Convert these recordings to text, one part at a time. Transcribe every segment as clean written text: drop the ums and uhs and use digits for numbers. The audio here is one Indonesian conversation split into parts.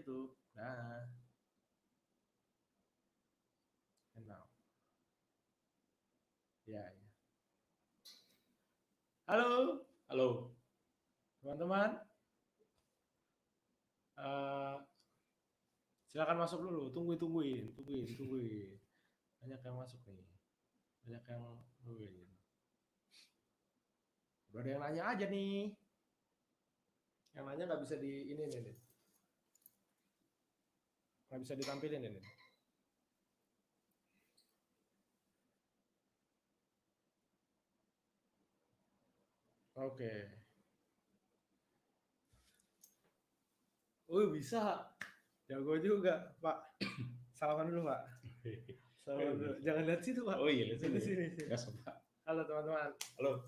itu. Nah, and now. Ya, ya. Halo, Halo. teman-teman. Eh, silakan masuk dulu. Tungguin. Banyak yang masuk nih. Banyak yang nungguin. Udah ada yang nanya aja nih. Yang nanya nggak bisa di ini nih. Nggak bisa ditampilin ini. Oke. Bisa. Jago juga, Pak. Salaman dulu, Pak. Salaman dulu. Jangan lihat situ, Pak. Oh iya, lihat Sini, sini. sini. Gas, Pak. Halo, teman-teman. Halo.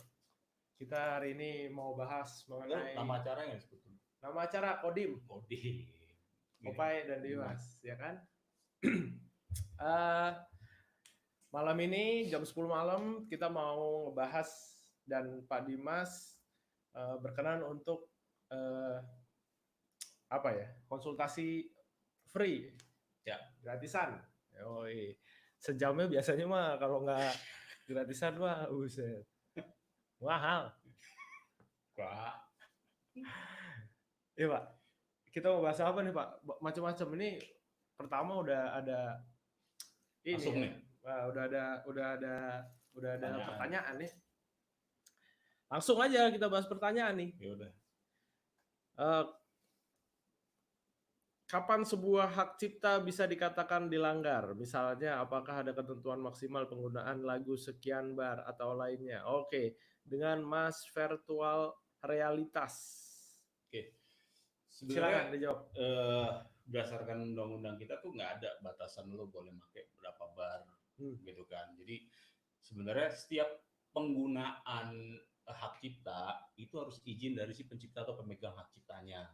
Kita hari ini mau bahas mengenai Nama acaranya sebetulnya. nama acara Kodim. Kodim. Popeye dan Dimas, ya kan? Malam ini jam 10 malam kita mau ngebahas dan Pak Dimas berkenan untuk apa ya, konsultasi free, Ya. gratisan. Yoi. Sejamnya biasanya mah kalau nggak gratisan mah buset, mahal. Pak. Iya Pak, kita mau bahas apa nih Pak? Macam-macam ini. Pertama udah ada ini Masuk ya. nih. Wah, udah ada pertanyaan nih. Langsung aja kita bahas pertanyaan nih. Ya udah. Kapan sebuah hak cipta bisa dikatakan dilanggar? Misalnya, apakah ada ketentuan maksimal penggunaan lagu sekian bar atau lainnya? Oke, dengan Mas Virtual Realitas. Oke. Silakan Sebenarnya dijawab. berdasarkan undang-undang kita tuh nggak ada batasan lo boleh pakai berapa bar gitu kan. Jadi sebenarnya setiap penggunaan hak cipta itu harus izin dari si pencipta atau pemegang hak ciptanya.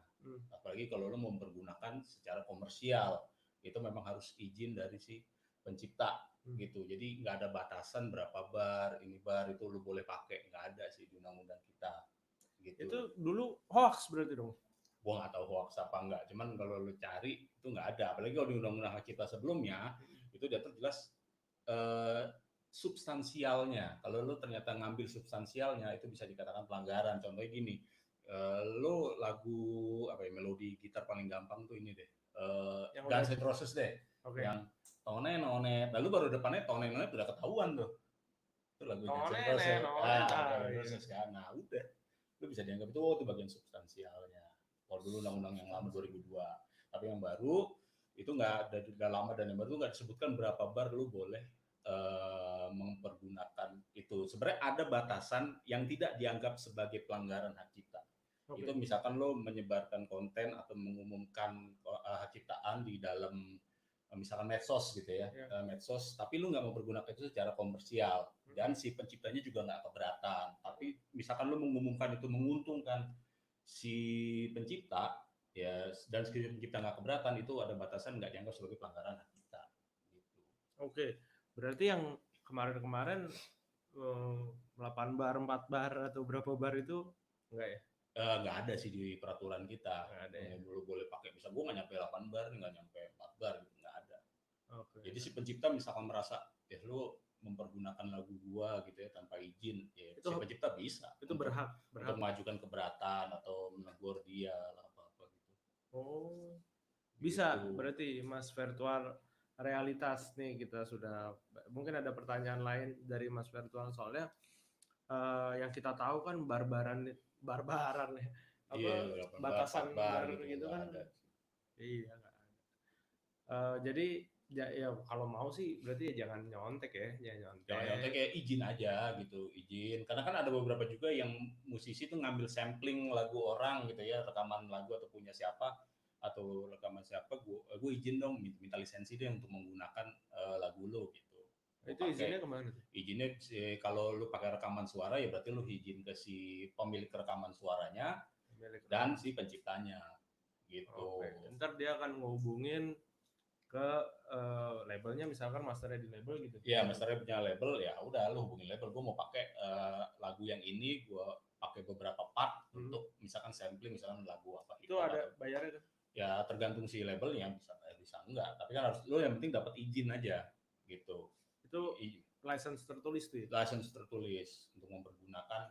Apalagi kalau lo mempergunakan secara komersial, itu memang harus izin dari si pencipta gitu. Jadi nggak ada batasan berapa bar, ini bar itu lo boleh pakai, nggak ada sih di undang-undang kita. Gitu. Itu dulu hoax berarti dong? Gua nggak tahu hoax apa enggak, cuman kalau lo cari itu nggak ada. Apalagi kalau di undang-undang hak cipta sebelumnya itu diatur jelas substansialnya. Kalau lo ternyata ngambil substansialnya itu bisa dikatakan pelanggaran. Contohnya gini, lo lagu apa ya, melodi gitar paling gampang tuh ini deh, Guns N' Roses deh, yang tonet nonet, lalu baru depannya tonet nonet udah ketahuan tuh, itu lagu Guns N' Roses kan. Nah udah, lo bisa dianggap itu bagian substansialnya. Kalau dulu undang-undang yang lama 2002, tapi yang baru itu nggak ada, udah lama dan yang baru nggak disebutkan berapa bar lo boleh mempergunakan itu. Sebenarnya ada batasan yang tidak dianggap sebagai pelanggaran hak cipta. Okay. Itu misalkan lo menyebarkan konten atau mengumumkan hak ciptaan di dalam misalkan medsos gitu ya, medsos, tapi lo nggak mempergunakan itu secara komersial dan si penciptanya juga nggak keberatan. Tapi misalkan lo mengumumkan itu menguntungkan si pencipta ya, dan si pencipta nggak keberatan, itu ada batasan, nggak dianggap sebagai pelanggaran hak cipta. Gitu. Oke. Berarti yang kemarin-kemarin 8 bar, 4 bar atau berapa bar itu enggak ya? Nggak ada sih di peraturan kita. Nggak ada ya? Lu boleh pakai, bisa gue nggak nyampe 8 bar, nggak nyampe 4 bar gitu, nggak ada. Okay. Jadi si pencipta misalkan merasa ya lu mempergunakan lagu gua gitu ya tanpa izin, ya itu, si pencipta bisa itu berhak untuk mengajukan keberatan atau menegur dia lah apa gitu. Oh, bisa gitu. Berarti Mas Virtual Realitas nih, kita sudah, mungkin ada pertanyaan lain dari Mas Virtual, soalnya yang kita tahu kan barbaran ya, apa batasan bar gitu kan ada. Iya nggak ada. Jadi ya kalau mau sih berarti ya jangan nyontek ya, jangan nyontek ya, izin aja gitu, izin. Karena kan ada beberapa juga yang musisi tuh ngambil sampling lagu orang gitu ya, rekaman lagu atau punya siapa atau rekaman siapa, gue izin dong, minta lisensi deh untuk menggunakan lagu lo gitu. Itu izinnya kemana? Izinnya kalau lu pakai rekaman suara ya berarti lu izin ke si pemilik rekaman suaranya dan si penciptanya gitu. Oke. Ntar dia akan ngehubungin ke labelnya, misalkan masternya di label gitu. Iya, masternya punya label, ya udah lu hubungin label, gue mau pakai lagu yang ini, gue pakai beberapa part untuk misalkan sampling, misalkan lagu apa itu ada bayarnya kan? Ya tergantung si labelnya, bisa enggak. Tapi kan harus lo yang penting dapat izin aja gitu. Itu license tertulis tuh ya? License tertulis untuk mempergunakan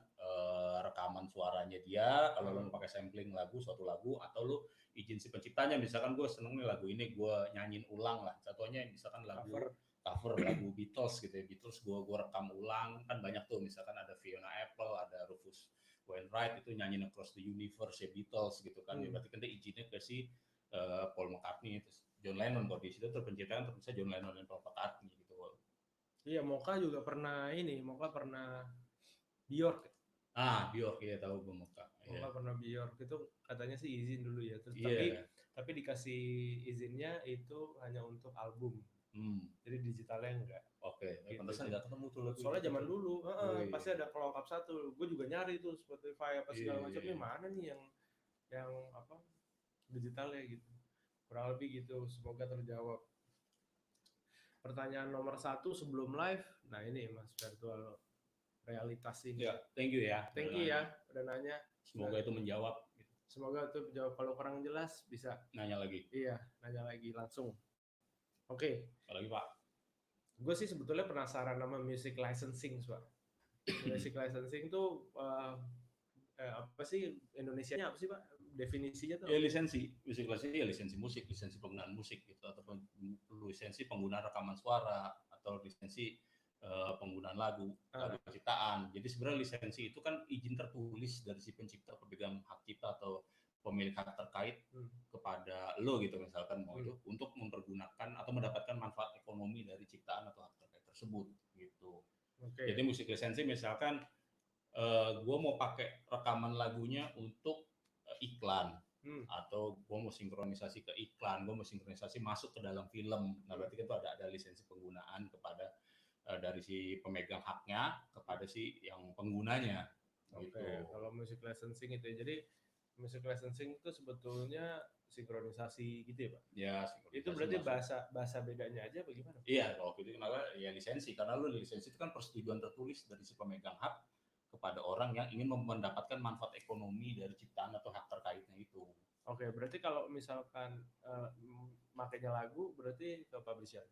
rekaman suaranya dia. Kalau lo mau pakai sampling lagu, suatu lagu, atau lo izin si penciptanya. Misalkan gue seneng nih lagu ini, gue nyanyiin ulang lah. Contohnya misalkan lagu cover lagu Beatles gitu ya. Beatles gue rekam ulang, kan banyak tuh. Misalkan ada Fiona Apple, ada Rufus Wainwright itu nyanyiin Across the Universe ya Beatles gitu kan. Ya, berarti kan dia izinnya ke si Paul McCartney, terus John Lennon. Kalau di situ terpenciptaan terpisah John Lennon dan Paul McCartney gitu. Iya, Mocha juga pernah Bjork. Bjork ya, tahu gue Mocha. Mocha pernah Bjork, itu katanya sih izin dulu ya. Terus tapi dikasih izinnya itu hanya untuk album. Jadi digitalnya enggak. Oke, pantesan nggak ketemu tuh. Soalnya zaman dulu, pasti ada kelengkap satu. Gue juga nyari tuh Spotify apa segala macam. Ini mana nih yang apa digitalnya gitu. Kurang lebih gitu. Semoga terjawab. Pertanyaan nomor 1 sebelum live. Nah ini Mas Virtual Realitas ini. Ya, thank you ya. Thank you ya udah nanya. Semoga itu menjawab. Semoga itu menjawab. Kalau kurang jelas bisa nanya lagi. Iya, nanya lagi langsung. Oke. Apalagi Pak? Gue sih sebetulnya penasaran sama music licensing, Pak. Music licensing tuh apa sih Indonesianya apa sih Pak? Definisinya tuh? Ya lisensi, music licensing ya lisensi musik, lisensi penggunaan musik gitu, ataupun lisensi penggunaan rekaman suara, atau lisensi penggunaan lagu ciptaan. Jadi sebenarnya lisensi itu kan izin tertulis dari si pencipta, pemegang hak cipta atau pemilik hak terkait kepada lo gitu, misalkan mau itu untuk mempergunakan atau mendapatkan manfaat ekonomi dari ciptaan atau hak terkait tersebut gitu. Jadi musik lisensi misalkan gue mau pakai rekaman lagunya untuk iklan, atau gue mau sinkronisasi ke iklan, gue mau sinkronisasi masuk ke dalam film. Nah berarti kan itu ada lisensi penggunaan kepada dari si pemegang haknya kepada si yang penggunanya. Gitu. Kalau music licensing itu ya, jadi music licensing itu sebetulnya sinkronisasi gitu ya Pak? Ya, itu berarti bahasa bedanya aja bagaimana? Iya, kalau gitu kenapa ya lisensi, karena lu lisensi itu kan persetujuan tertulis dari si pemegang hak kepada orang yang ingin mendapatkan manfaat ekonomi dari ciptaan atau hak terkaitnya itu. Oke, berarti kalau misalkan makainya lagu berarti ke publisher?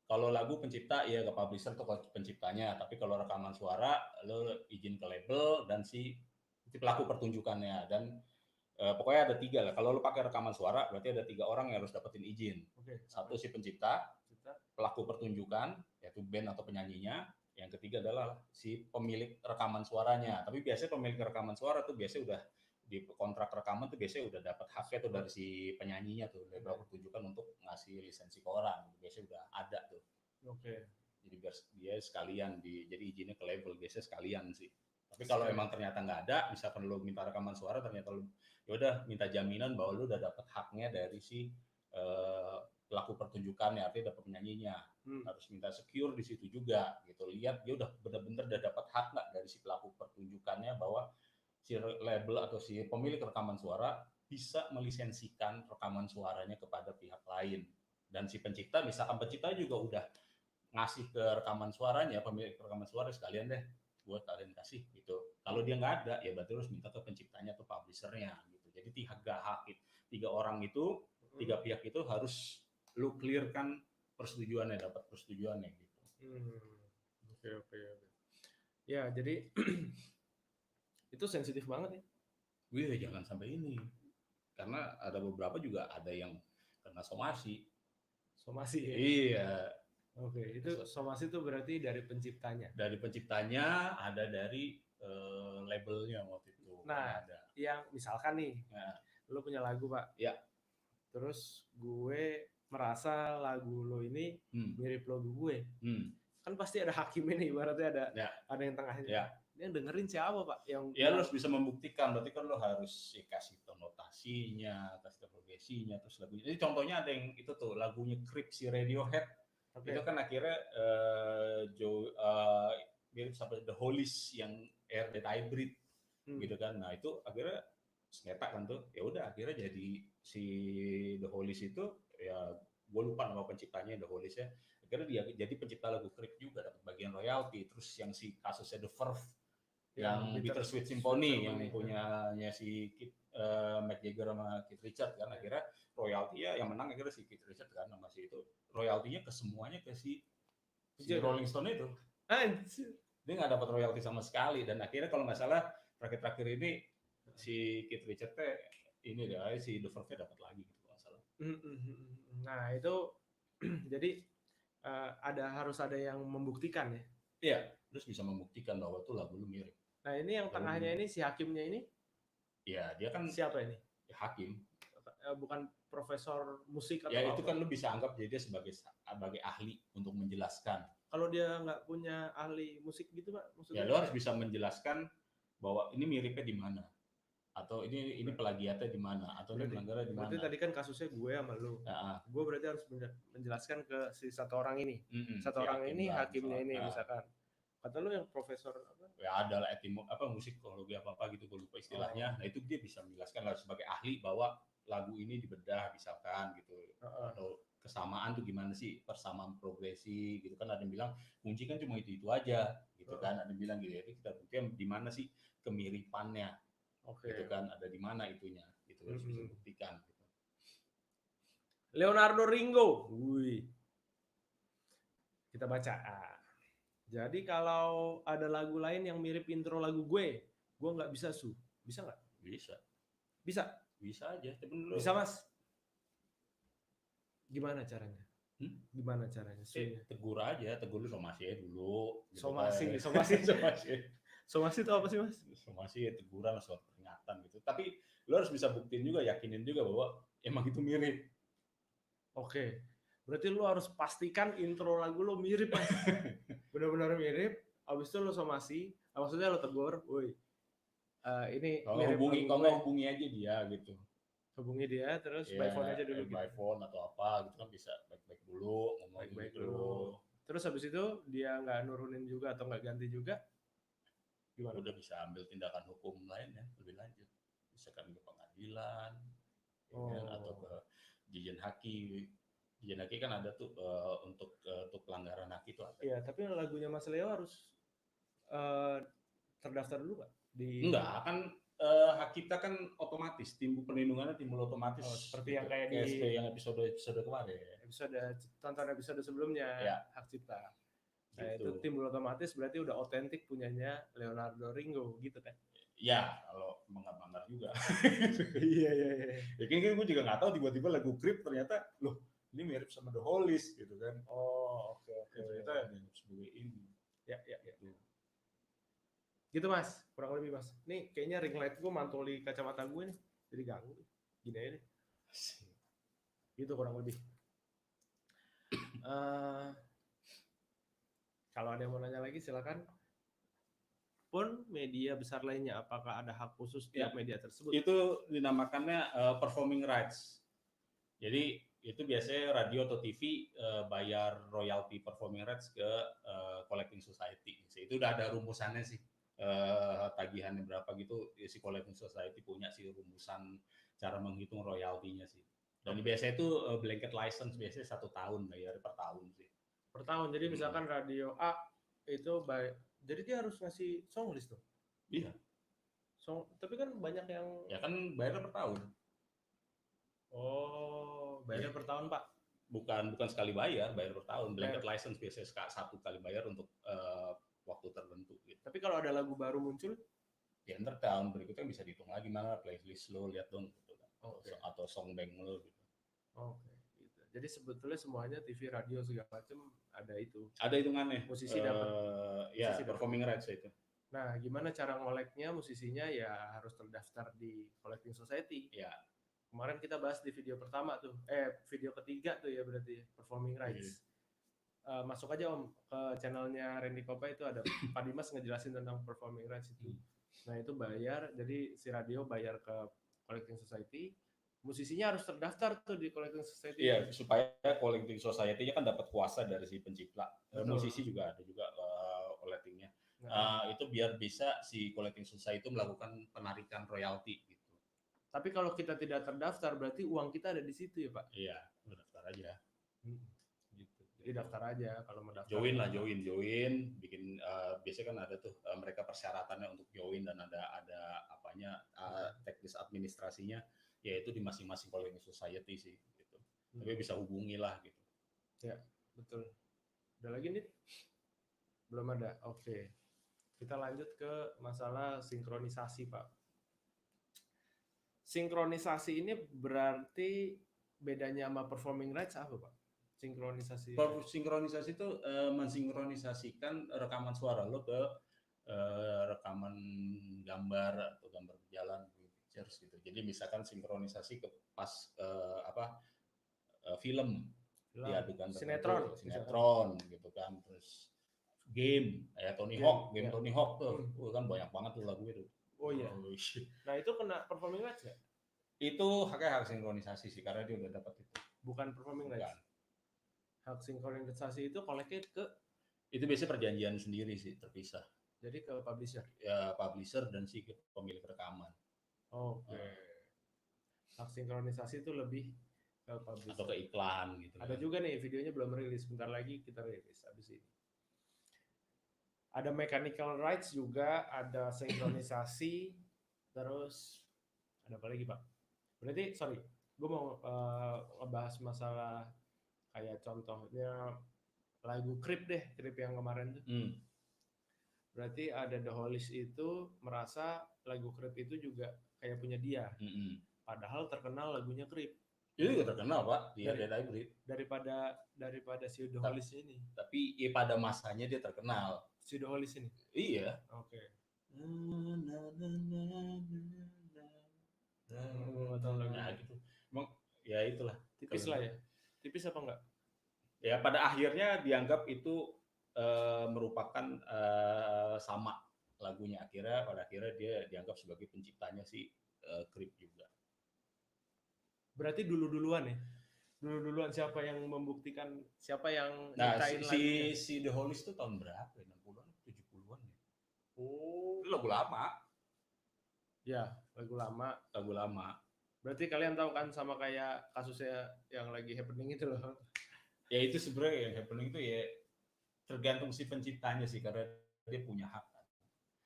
Kalau lagu pencipta ya ke publisher atau ke penciptanya, tapi kalau rekaman suara lo izin ke label dan si pelaku pertunjukannya. Dan pokoknya ada 3 lah. Kalau lo pakai rekaman suara berarti ada 3 orang yang harus dapetin izin. Satu si pencipta, pelaku pertunjukan yaitu band atau penyanyinya. Yang ketiga adalah si pemilik rekaman suaranya. Tapi biasanya pemilik rekaman suara tuh biasanya udah di kontrak rekaman tuh biasanya udah dapat haknya tuh dari si penyanyinya tuh, label pertunjukan untuk ngasih lisensi ke orang. Biasanya udah ada tuh. Jadi biar dia sekalian jadi izinnya ke label biasanya sekalian sih. Tapi kalau emang ternyata nggak ada, misalkan lo minta rekaman suara ternyata lo yaudah minta jaminan bahwa lo udah dapat haknya dari si pelaku pertunjukannya, artinya dapat penyanyinya. Harus minta secure di situ juga gitu. Lihat dia udah benar-benar udah dapat hak nggak dari si pelaku pertunjukannya bahwa si label atau si pemilik rekaman suara bisa melisensikan rekaman suaranya kepada pihak lain. Dan si pencipta, misalkan pencipta juga udah ngasih ke rekaman suaranya, pemilik rekaman suara sekalian deh buat kalian kasih gitu. Kalau dia nggak ada, ya berarti harus minta ke penciptanya atau publishernya gitu. Jadi 3 orang itu, 3 pihak itu harus lu clearkan persetujuannya, dapat persetujuannya gitu. Oke. Ya, jadi itu sensitif banget ya. Wih, jangan sampai ini. Karena ada beberapa juga ada yang kena somasi. Somasi ya? Iya. Oke, itu somasi itu berarti dari penciptanya? Dari penciptanya, ada dari labelnya waktu itu. Nah, ada. Yang misalkan nih, lo punya lagu Pak. Ya. Terus gue merasa lagu lo ini mirip lagu gue. Kan pasti ada hakimnya nih, ibaratnya ada yang tengahnya. Ya. Yang dengerin siapa Pak? Ya lo harus bisa membuktikan, berarti kan lo harus kasih notasinya, kasih progresinya, terus lagunya. Jadi contohnya ada yang itu tuh, lagunya Creep si Radiohead. Itu kan akhirnya mirip sampai The Hollies yang Air That I Breathe gitu kan. Nah itu akhirnya sengketa kan tuh. Ya udah akhirnya jadi si The Hollies itu ya gue lupa nama penciptanya The Hollies ya. Akhirnya dia jadi pencipta lagu Creep juga, dapat bagian royalti. Terus yang si kasusnya The Verve yang Bittersweet Symphony yang punyanya si Mick Jagger sama Keith Richards kan, akhirnya royalti ya yang menang akhirnya si Keith Richards kan sama si itu, royaltinya ke semuanya ke si Rolling Stone itu. Dia nggak dapat royalti sama sekali, dan akhirnya kalau nggak salah terakhir ini si Keith Richards ini deh si The Verve dapat lagi gitu kalau nggak salah. Nah itu jadi harus ada yang membuktikan ya. Iya, terus bisa membuktikan bahwa tuh lagu lu mirip. Nah ini yang tengahnya ini si hakimnya ini. Iya, dia kan siapa ini? Ya, hakim. Bukan profesor musik atau ya apa? Itu kan lu bisa anggap jadi dia sebagai ahli untuk menjelaskan. Kalau dia nggak punya ahli musik gitu Pak, maksudnya? Ya lu harus bisa menjelaskan bahwa ini miripnya di mana, atau ini plagiatnya di mana, atau ini pelanggarannya di mana. Berarti tadi kan kasusnya gue sama lu. Ya. Gue berarti harus menjelaskan ke si satu orang ini. Satu orang ini hakimnya ini misalkan. Kata lu yang profesor apa? Ya ada lah musikologi apa gitu, gue lupa istilahnya. Nah itu dia bisa menjelaskan lah sebagai ahli bahwa lagu ini dibedah misalkan gitu, atau kesamaan tuh gimana sih, persamaan progresi gitu kan. Ada yang bilang kunci kan cuma itu aja gitu kan, ada yang bilang gitu. Jadi kita buktikan di mana sih kemiripannya, gitu kan, ada di mana itunya, gitu harus bisa buktikan. Gitu. Leonardo Ringo, kita baca. Jadi kalau ada lagu lain yang mirip intro lagu gue nggak bisa bisa nggak? Bisa aja. Bisa Mas. Gimana caranya? Gimana caranya? Tegur lu somasi aja dulu. Gitu somasi. Somasi itu apa sih Mas? Somasi ya teguran, suatu peringatan gitu. Tapi lu harus bisa buktiin juga, yakinin juga bahwa emang itu mirip. Oke. Berarti lu harus pastikan intro lagu lu mirip Mas. Benar-benar mirip. Abis itu lu somasi, maksudnya lu tegur, woi. Ini kalau hubungi aja dia gitu. Hubungi dia terus by phone aja dulu by phone atau apa gitu kan, bisa baik-baik dulu, ngomong baik dulu. Terus habis itu dia nggak nurunin juga atau nggak ganti juga, gimana? Udah bisa ambil tindakan hukum lainnya lebih lanjut, misalkan ke pengadilan, atau ke Jijen Haki. Jijen Haki kan ada tuh untuk pelanggaran hak itu ada. Iya, tapi lagunya Mas Leo harus terdaftar dulu Pak? Enggak, kan hak kita kan otomatis, perlindungannya timbul otomatis. Seperti yang kayak yang episode kemarin. Tonton episode sebelumnya, ya. Hak cipta. Nah gitu. Itu timbul otomatis berarti udah otentik punyanya Leonardo Ringo gitu kan? Ya, kalau bangga juga. Iya. Ya kan gue juga nggak tahu, tiba-tiba lagu Creep ternyata, loh ini mirip sama The Hollies gitu kan. Oh, oke. Ternyata sebagai ini. Ya. Gitu Mas, kurang lebih Mas. Nih kayaknya ring light gue mantul di kacamata gue nih, jadi ganggu. Gini aja deh. Gitu kurang lebih. Kalau ada yang mau nanya lagi silakan. Pun media besar lainnya, apakah ada hak khusus tiap media tersebut? Itu dinamakannya performing rights. Jadi itu biasanya radio atau TV bayar royalty performing rights ke collecting society. Itu udah ada rumusannya sih. Tagihannya berapa gitu, si collecting society punya sih rumusan cara menghitung royaltinya sih. Dan biasanya itu blanket license, biasanya 1 tahun, bayar per tahun sih. Per tahun, jadi misalkan radio A itu jadi dia harus ngasih song list tuh? Iya. Tapi kan banyak yang... Ya kan bayar per tahun. Oh, bayar per tahun Pak? Bukan sekali bayar per tahun. Blanket license biasanya 1 kali bayar untuk waktu tertentu gitu. Tapi kalau ada lagu baru muncul, ya ntar tahun berikutnya bisa dihitung lagi, mana playlist lo, lihat dong gitu kan. Atau song bank lo gitu. Gitu. Jadi sebetulnya semuanya TV, radio segala macam ada itu. Ada hitungannya. Musisi dapat. Ya, performing rights itu. Nah, gimana cara ngoleknya? Musisinya ya harus terdaftar di collecting society. Ya. Kemarin kita bahas di video pertama tuh, video ketiga tuh ya berarti performing rights. Masuk aja Om ke channelnya Randy Kopa, itu ada Pak Dimas ngejelasin tentang performing rights itu. Nah itu bayar, jadi si radio bayar ke collecting society, musisinya harus terdaftar tuh di collecting society. Iya, supaya collecting society-nya kan dapat kuasa dari si pencipta. Musisi juga ada juga collectingnya. Itu biar bisa si collecting society itu melakukan penarikan royalti gitu. Tapi kalau kita tidak terdaftar berarti uang kita ada di situ ya Pak? Iya, daftar aja. Daftar aja kalau mau daftar. Join, bikin biasanya kan ada tuh mereka persyaratannya untuk join, dan ada teknis administrasinya yaitu di masing-masing Polygamy Society sih gitu. Tapi bisa hubungilah gitu. Ya, betul. Ada lagi nih? Belum ada. Oke. Kita lanjut ke masalah sinkronisasi, Pak. Sinkronisasi ini berarti bedanya sama performing rights apa, Pak? Sinkronisasi. Sinkronisasi itu mensinkronisasikan rekaman suara lo ke rekaman gambar atau gambar berjalan pictures gitu. Jadi misalkan sinkronisasi ke pas film diadukan sinetron gitu kan, terus game kayak Tony Hawk tuh kan banyak banget tuh lagu itu. Oh iya. Nah itu kena performing rights nggak? Itu haknya hak sinkronisasi sih karena dia udah dapat itu. Bukan performing rights. Hak sinkronisasi itu kolektif ke itu biasanya perjanjian sendiri sih terpisah. Jadi ke publisher. Ya publisher dan si pemilik rekaman. Oke. Hak sinkronisasi itu lebih ke publisher atau ke iklan gitu. Ada juga nih videonya belum rilis, bentar lagi kita rilis habis ini. Ada mechanical rights juga, ada sinkronisasi, terus ada apa lagi, Pak? Berarti sorry, gue mau ngebahas masalah kayak contohnya lagu Creep deh, Creep yang kemarin tuh. Berarti ada The Hollies itu merasa lagu Creep itu juga kayak punya dia. Padahal terkenal lagunya Creep. Itu juga terkenal, Pak. Dia Dead Hybrid. Daripada si The Hollies ini. Tapi ya pada masanya dia terkenal. Si The Hollies ini? Iya. Oke. Nah, gitu. Emang ya itulah. Tipis lah ya. Tipis apa enggak? Ya pada akhirnya dianggap itu merupakan sama lagunya. Pada akhirnya dia dianggap sebagai penciptanya si Creep juga. Berarti duluan ya? Duluan siapa yang membuktikan, siapa yang nyiptain lagunya? Si The Hollies itu tahun berapa? 60-an, 70-an ya? Oh, itu lagu lama. Ya, lagu lama. Lagu lama. Berarti kalian tahu kan sama kayak kasusnya yang lagi happening itu loh. Ya itu sebenarnya yang happening itu ya tergantung si penciptanya sih, karena dia punya hak.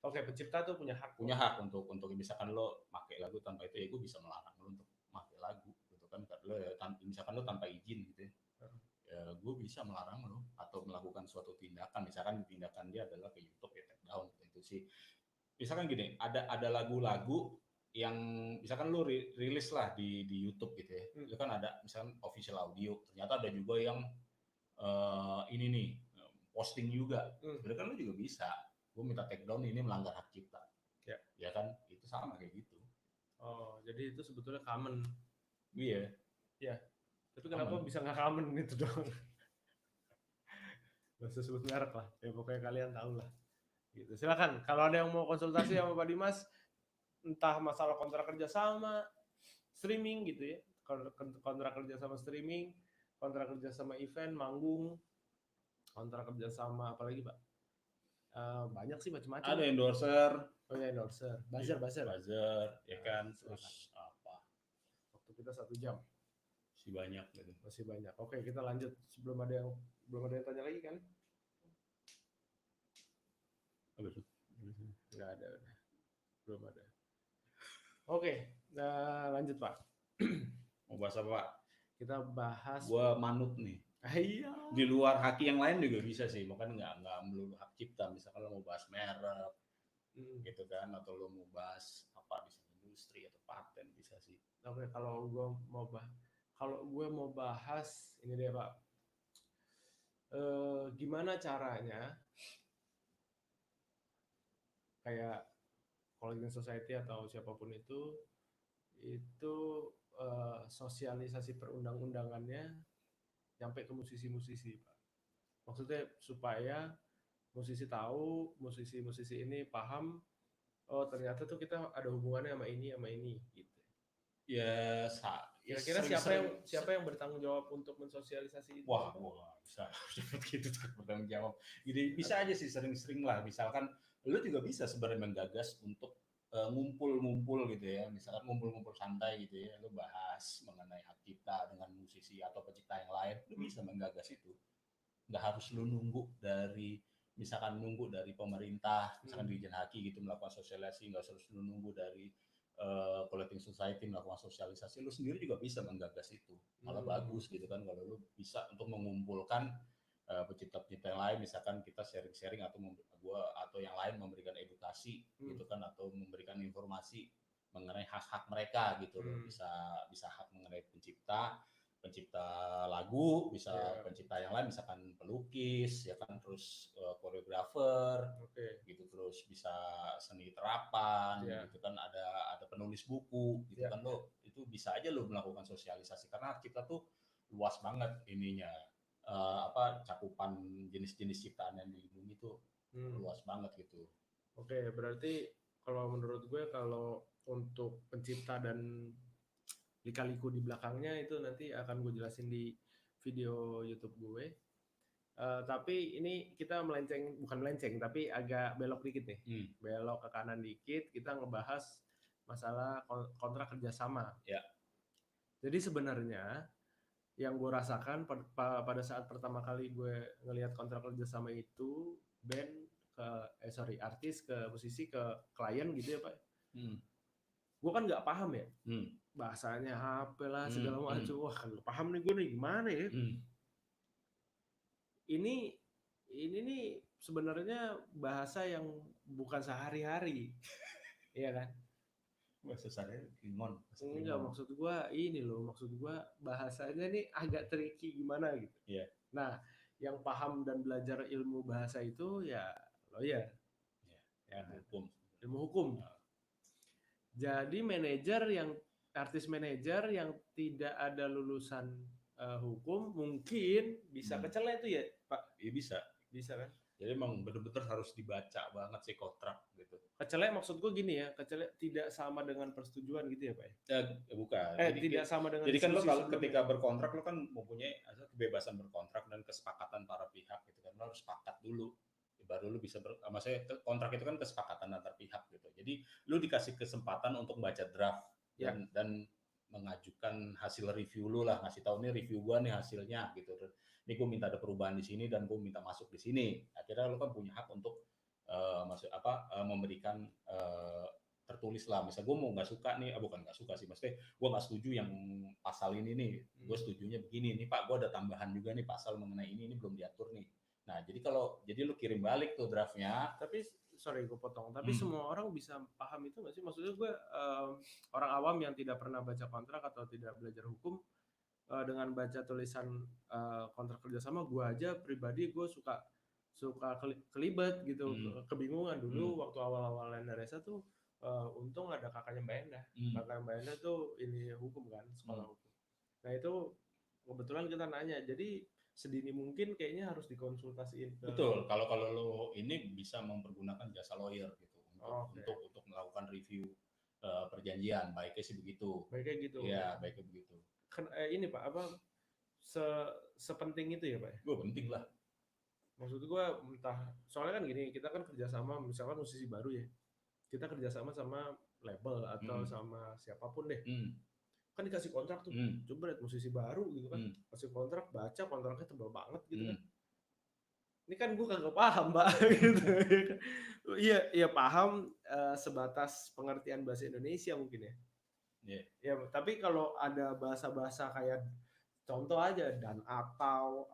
Oke, pencipta tuh punya hak. Punya hak untuk misalkan lo pakai lagu tanpa itu, ya gue bisa melarang lo untuk pakai lagu gitu kan. Lo ya, misalkan lo tanpa izin gitu ya, gue bisa melarang lo atau melakukan suatu tindakan. Misalkan tindakan dia adalah ke YouTube ya, take down itu sih. Misalkan gini, ada lagu-lagu yang misalkan lo rilis lah di YouTube gitu ya. Itu kan ada misalkan official audio, ternyata ada juga yang ini nih posting juga. Sebenarnya kan lo juga bisa. Gue minta take down, ini melanggar hak cipta. Ya kan, itu sama kayak gitu. Oh, jadi itu sebetulnya common. Iya. Ya. Tapi kenapa bisa nggak common gitu dong? Gak usah sebut merek lah. Ya pokoknya kalian tahu lah. Gitu. Silakan. Kalau ada yang mau konsultasi sama Pak Dimas, entah masalah kontrak kerja sama streaming gitu ya, kontrak kerja sama streaming, kontrak kerja sama event, manggung, kontrak kerja sama apa lagi, Pak? Banyak sih macam-macam. Ada endorser. Oh ya, endorser. Buzzer. Ya kan. Terus apa? Waktu kita 1 jam. Masih banyak gitu. Masih banyak. Oke, kita lanjut. Belum ada yang tanya lagi kan? Nggak ada. Belum ada. Oke, lanjut Pak. Mau bahas apa Pak? Kita bahas. Gua manut nih. Iya. Di luar haki yang lain juga bisa sih, makanya nggak melulu hak cipta. Misalkan lo mau bahas merek, gitu kan, atau lo mau bahas apa di industri atau paten bisa sih. Oke, kalau gue mau bahas ini deh Pak. Gimana caranya kayak Polygamy Society atau siapapun itu sosialisasi perundang-undangannya nyampe ke musisi-musisi, Pak. Maksudnya supaya musisi tahu, musisi-musisi ini paham, oh ternyata tuh kita ada hubungannya sama ini gitu. Ya, kira-kira siapa yang bertanggung jawab untuk mensosialisasi itu? Wah, bisa gitu bertanggung jawab. Jadi bisa aja sih sering-sering lah. Misalkan lu juga bisa sebenarnya menggagas untuk ngumpul-ngumpul gitu ya, misalkan ngumpul-ngumpul santai gitu ya, lu bahas mengenai hak cipta dengan musisi atau pencipta yang lain, lu bisa menggagas itu. Nggak harus lu nunggu dari misalkan nunggu dari pemerintah, misalkan Dirjen Haki gitu melakukan sosialisasi, nggak harus nunggu dari collecting society melakukan sosialisasi, lu sendiri juga bisa menggagas itu. Malah bagus gitu kan kalau lu bisa untuk mengumpulkan pencipta-pencipta yang lain, misalkan kita sharing-sharing atau gua atau yang lain memberikan edukasi gitu kan, atau memberikan informasi mengenai hak-hak mereka gitu loh. Bisa hak mengenai pencipta lagu, bisa pencipta yang lain, misalkan pelukis ya kan, terus koreografer gitu, terus bisa seni terapan gitu kan, ada penulis buku gitu kan, lo itu bisa aja lo melakukan sosialisasi karena kita tuh luas banget ininya, cakupan jenis-jenis ciptaan yang dilindungi itu luas banget gitu. Oke, berarti kalau menurut gue kalau untuk pencipta dan lika-liku di belakangnya itu nanti akan gue jelasin di video YouTube gue. Tapi ini kita bukan melenceng, tapi agak belok dikit nih. Belok ke kanan dikit, kita ngebahas masalah kontrak kerjasama. Ya. Jadi sebenarnya yang gue rasakan pada saat pertama kali gue ngelihat kontrak kerjasama itu, artis ke musisi ke klien gitu ya Pak. Gue kan nggak paham ya, bahasanya HP lah segala macam. Wah nggak paham nih gue nih gimana ya. Ini nih sebenarnya bahasa yang bukan sehari-hari, iya kan? Bahasa saya Klingon. Enggak, maksud gua bahasanya nih agak tricky gimana gitu. Yeah. Nah, yang paham dan belajar ilmu bahasa itu ya lawyer. Ya, ilmu hukum. Jadi artis manajer yang tidak ada lulusan hukum mungkin bisa kecele itu ya Pak? Iya bisa. Bisa kan? Jadi emang benar-benar harus dibaca banget sih kontrak gitu. Kecele maksud gue gini ya, kecele tidak sama dengan persetujuan gitu ya Pak ya? Bukan. Tidak sama dengan. Jadi kan lo kalau ketika berkontrak lo kan mempunyai kebebasan berkontrak dan kesepakatan para pihak gitu kan, lo harus sepakat dulu baru lo bisa maksudnya kontrak itu kan kesepakatan antar pihak gitu. Jadi lo dikasih kesempatan untuk baca draft dan mengajukan hasil review lo lah, ngasih tahu nih review gua nih hasilnya gitu. Ini gue minta ada perubahan di sini dan gue minta masuk di sini. Akhirnya lo kan punya hak untuk memberikan tertulis lah. Misal gue mau nggak suka nih, bukan nggak suka sih, maksudnya gue nggak setuju yang pasal ini nih, gue setujunya begini nih Pak, gue ada tambahan juga nih pasal mengenai ini belum diatur nih. Nah jadi lu kirim balik tuh draftnya. Tapi sorry gue potong, tapi semua orang bisa paham itu nggak sih? Maksudnya gue orang awam yang tidak pernah baca kontrak atau tidak belajar hukum, dengan baca tulisan kontrak kerjasama, gue aja pribadi gue suka kelibet gitu, kebingungan dulu waktu awal-awal Lendaresa tuh. Untung ada kakaknya Mbak Endah. Kakaknya Mbak Endah tuh ini hukum kan, sekolah hukum. Nah itu kebetulan kita nanya, jadi sedini mungkin kayaknya harus dikonsultasiin. Betul, kalau lo ini bisa mempergunakan jasa lawyer gitu untuk melakukan review perjanjian, baiknya sih begitu. Baiknya gitu. Iya, baiknya begitu. Ini Pak, sepenting itu ya Pak? Penting lah. Maksud gue soalnya kan gini, kita kan kerjasama, misalkan musisi baru ya, kita kerjasama sama label atau sama siapapun deh. Kan dikasih kontrak tuh, coba lihat musisi baru gitu kan, kasih kontrak, baca kontraknya tebal banget gitu kan. Ini kan gue kagak paham Pak gitu. Iya paham sebatas pengertian bahasa Indonesia mungkin ya. Ya, tapi kalau ada bahasa-bahasa kayak contoh aja dan atau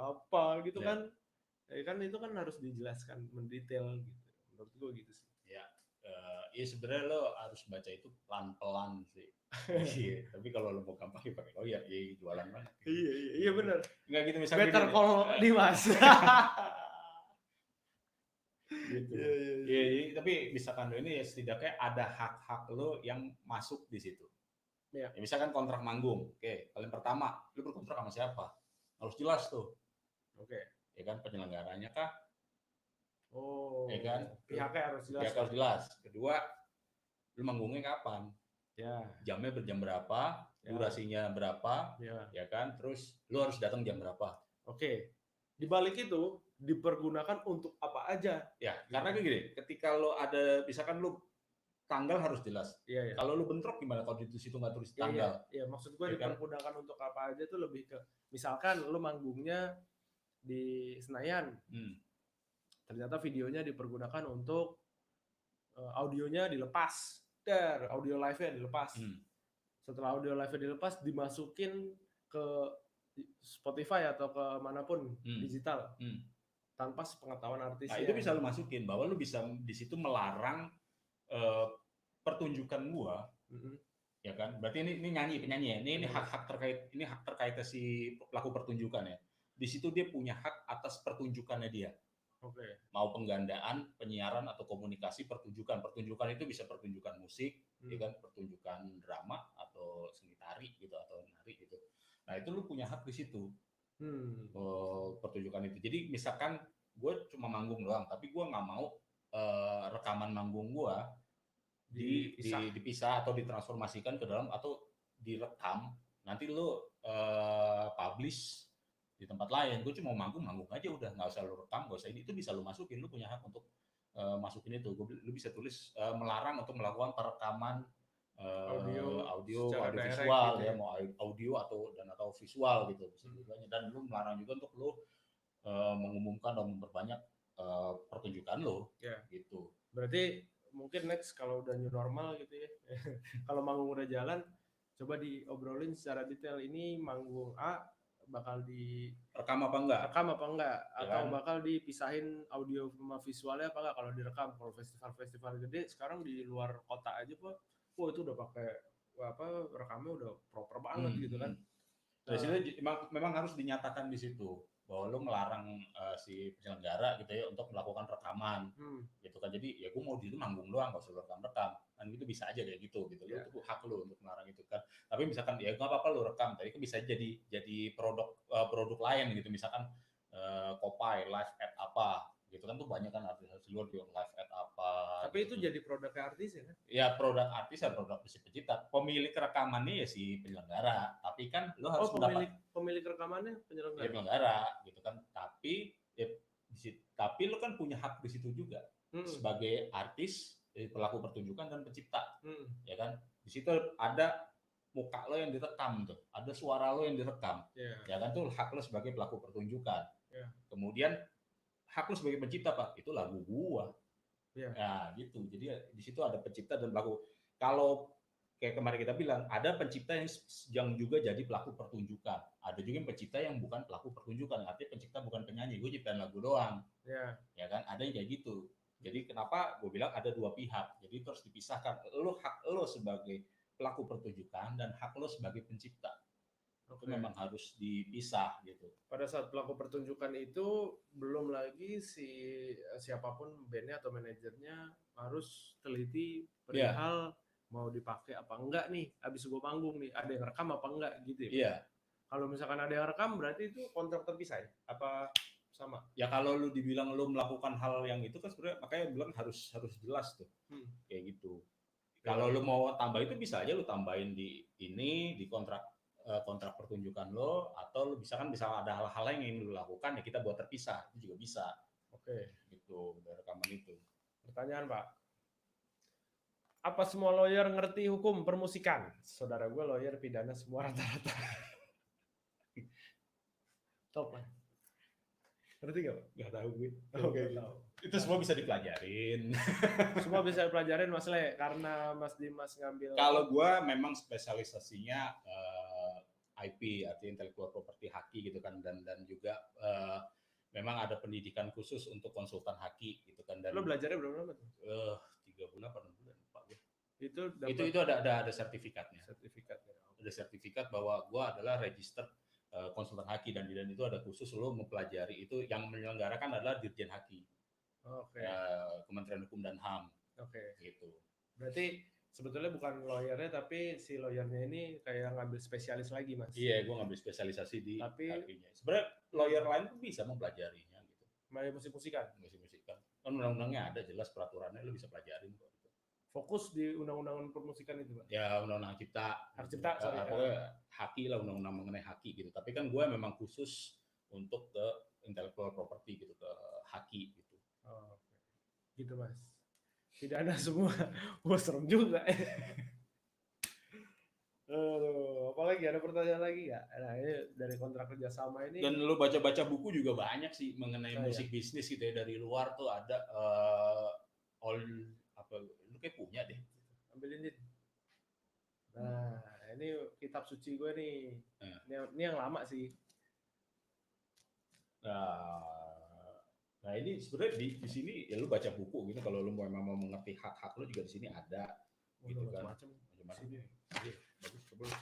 apa gitu kan, kan itu kan harus dijelaskan mendetail gitu. Menurut gue gitu sih. Ya sebenarnya lo harus baca itu pelan-pelan sih. Iya, tapi kalau lo mau gampang ya pakai lawyer, ya jualan banget. Iya benar. Enggak gitu misalnya. Better call Dimas. Gitu. Iya, tapi misalkan lo ini ya setidaknya ada hak-hak lo yang masuk di situ. Ya, misalkan kontrak manggung. Oke, paling pertama lo berkontrak sama siapa? Harus jelas tuh. Ya kan, penyelenggaranya kah? Ya kan? Pihaknya harus jelas. Kedua, lu manggungnya kapan? Jamnya berjam berapa? Durasinya berapa? Ya kan? Terus lu harus datang jam berapa? Di balik itu dipergunakan untuk apa aja? Ya, karena gini, ketika lo ada, misalkan lu tanggal harus jelas. Kalau lu bentrok gimana kalau di situ nggak tulis tanggal? Iya, maksud gue dipergunakan untuk apa aja tuh lebih ke, misalkan lu manggungnya di Senayan. ternyata videonya dipergunakan untuk audionya dilepas, audio live-nya dilepas. Setelah audio live-nya dilepas, dimasukin ke Spotify atau ke manapun digital tanpa sepengetahuan artisnya. Nah itu bisa lu masukin bahwa lu bisa di situ melarang pertunjukan gua, ya kan? Berarti ini penyanyi ya. Ini hak terkait si pelaku pertunjukan ya. Di situ dia punya hak atas pertunjukannya dia. Mau penggandaan, penyiaran atau komunikasi pertunjukan. Pertunjukan itu bisa pertunjukan musik, ya kan? Pertunjukan drama atau seni tari gitu atau nari gitu. Nah itu lu punya hak di situ. Pertunjukan itu. Jadi misalkan gue cuma manggung doang, tapi gue nggak mau rekaman manggung gue dipisah atau ditransformasikan ke dalam atau direkam. Nanti lu publish di tempat lain. Gue cuma manggung aja udah, nggak usah lu rekam, nggak usah ini. Itu bisa lu masukin, lu punya hak untuk masukin itu. Lu bisa tulis melarang untuk melakukan perekaman audio visual gitu ya, mau audio atau visual gitu. Dan lu melarang juga untuk lu mengumumkan dan memperbanyak pertunjukan lo, gitu. Berarti mungkin next kalau udah new normal gitu ya, kalau manggung udah jalan, coba diobrolin secara detail, ini manggung A bakal direkam apa enggak, ya atau kan? Bakal dipisahin audio sama visualnya apa enggak kalau direkam. Kalau festival gede sekarang di luar kota aja itu udah pakai rekamnya udah proper banget gitu kan. Dari situ memang harus dinyatakan di situ bahwa lo melarang si penyelenggara gitu ya untuk melakukan rekaman gitu kan. Jadi ya gue mau di itu manggung doang, nggak usah rekam kan, itu bisa aja kayak gitu lo itu hak lo untuk melarang itu kan. Tapi misalkan ya nggak apa-apa lo rekam, tapi kan bisa jadi produk lain gitu, misalkan Kopai live at apa gitu kan, tuh banyak kan artis luar juga live at apa. Tapi gitu. Itu jadi produknya artis ya kan? Ya produk artis dan produk si pencipta. Pemilik rekamannya ya si penyelenggara. Tapi kan lo harus pemilik rekamannya penyelenggara. Ya penyelenggara gitu kan. Tapi lo kan punya hak di situ juga sebagai artis, pelaku pertunjukan dan pencipta. Ya kan? Di situ ada muka lo yang direkam tuh, ada suara lo yang direkam. Ya kan, tuh hak lo sebagai pelaku pertunjukan. Kemudian hak lo sebagai pencipta, Pak, itu lagu gua. Ya gitu. Jadi di situ ada pencipta dan pelaku. Kalau kayak kemarin kita bilang, ada pencipta yang juga jadi pelaku pertunjukan. Ada juga yang pencipta yang bukan pelaku pertunjukan. Artinya pencipta bukan penyanyi, gue ciptain lagu doang. Ya kan, ada yang kayak gitu. Jadi kenapa gue bilang ada dua pihak. Jadi terus dipisahkan. Hak lo sebagai pelaku pertunjukan dan hak lo sebagai pencipta. Itu memang harus dipisah gitu. Pada saat pelaku pertunjukan itu belum lagi siapapun bandnya atau manajernya harus teliti perihal mau dipakai apa enggak nih, abis gue manggung nih, ada yang rekam apa enggak gitu ya. Iya. Kalau misalkan ada yang rekam berarti itu kontrak terpisah ya? Apa sama? Ya kalau lu dibilang lu melakukan hal yang itu kan sebenarnya makanya bilang harus jelas tuh. Kayak gitu. Kalau lu mau tambah itu bisa aja lu tambahin di kontrak pertunjukan lo, atau lu bisa ada hal-hal lain yang lu lakukan ya kita buat terpisah, itu juga bisa. Gitu dari rekaman itu. Pertanyaan, Pak. Apa semua lawyer ngerti hukum permusikan? Saudara gue lawyer pidana semua rata-rata. Top, Pak. Ngerti gak, Pak? Gak tahu gue. Itu semua bisa dipelajarin. Semua bisa dipelajarin, Mas Le, karena Mas Dimas ngambil. Kalau gue memang spesialisasinya IP, artinya intellectual property haki gitu kan, dan juga memang ada pendidikan khusus untuk konsultan haki gitu kan. Dan lo belajarnya berapa lama tuh? 3 bulan, 4 bulan, Pak. Itu ada sertifikatnya. Sertifikatnya. Ada sertifikat bahwa gue adalah registered konsultan haki, dan itu ada khusus lo mempelajari itu. Yang menyelenggarakan adalah Dirjen Haki. Kementerian Hukum dan HAM. Gitu. Berarti sebetulnya bukan lawyernya, tapi si lawyernya ini kayak ngambil spesialis lagi, Mas. Iya, gue ngambil spesialisasi di hakinya. Sebenarnya lawyer lain pun bisa mempelajarinya gitu. Musik-musikan. Kan undang-undangnya ada jelas, peraturannya lo bisa pelajarin kok. Fokus di undang-undang permusikan itu, Pak? Ya, undang-undang cipta. Haki lah, undang-undang mengenai haki gitu. Tapi kan gue memang khusus untuk ke intellectual property gitu, ke haki gitu. Gitu, Mas. Pidana semua. Wah, serem juga. Apalagi ada pertanyaan lagi nggak? Nah ini dari kontrak kerjasama ini. Dan lu baca-baca buku juga banyak sih mengenai musik bisnis gitu ya, dari luar tuh ada all apa, lu kayak punya deh. Ambilin Din. Nah ini kitab suci gue nih. Ini yang lama sih. Nah ini sebenarnya di sini ya lu baca buku gitu, kalau lu memang mau mengerti hak-hak lu juga di sini ada gitu kan. Macam-macam. Bagus, coba.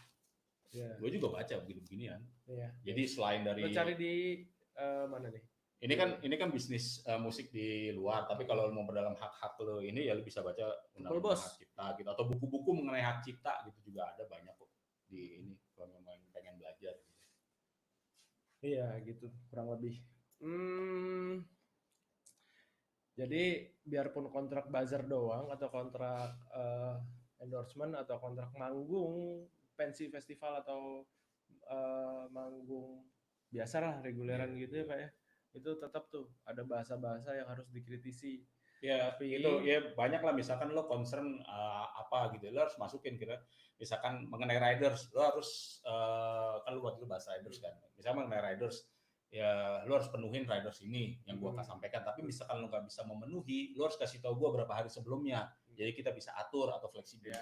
Ya. Gue juga baca begini-beginian. Iya. Jadi selain dari. Lo cari di mana nih? Ini kan bisnis musik di luar, tapi kalau mau berdalam hak-hak lo ini ya lo bisa baca undang-undang hak cipta gitu, atau buku-buku mengenai hak cipta gitu juga ada banyak kok di ini kalau memang pengen belajar. Iya gitu kurang lebih. Jadi biarpun kontrak buzzer doang atau kontrak endorsement atau kontrak manggung pensi festival atau manggung biasalah reguleran gitu ya Pak ya, itu tetap tuh ada bahasa-bahasa yang harus dikritisi. Ya itu ya banyak lah, misalkan lo concern apa gitu, lo harus masukin kira misalkan mengenai riders, lo harus kan lo buat bahas riders kan, misalnya mengenai riders ya lo harus penuhin riders ini yang gua akan sampaikan, tapi misalkan lo nggak bisa memenuhi, lo harus kasih tahu gua berapa hari sebelumnya, jadi kita bisa atur atau fleksibel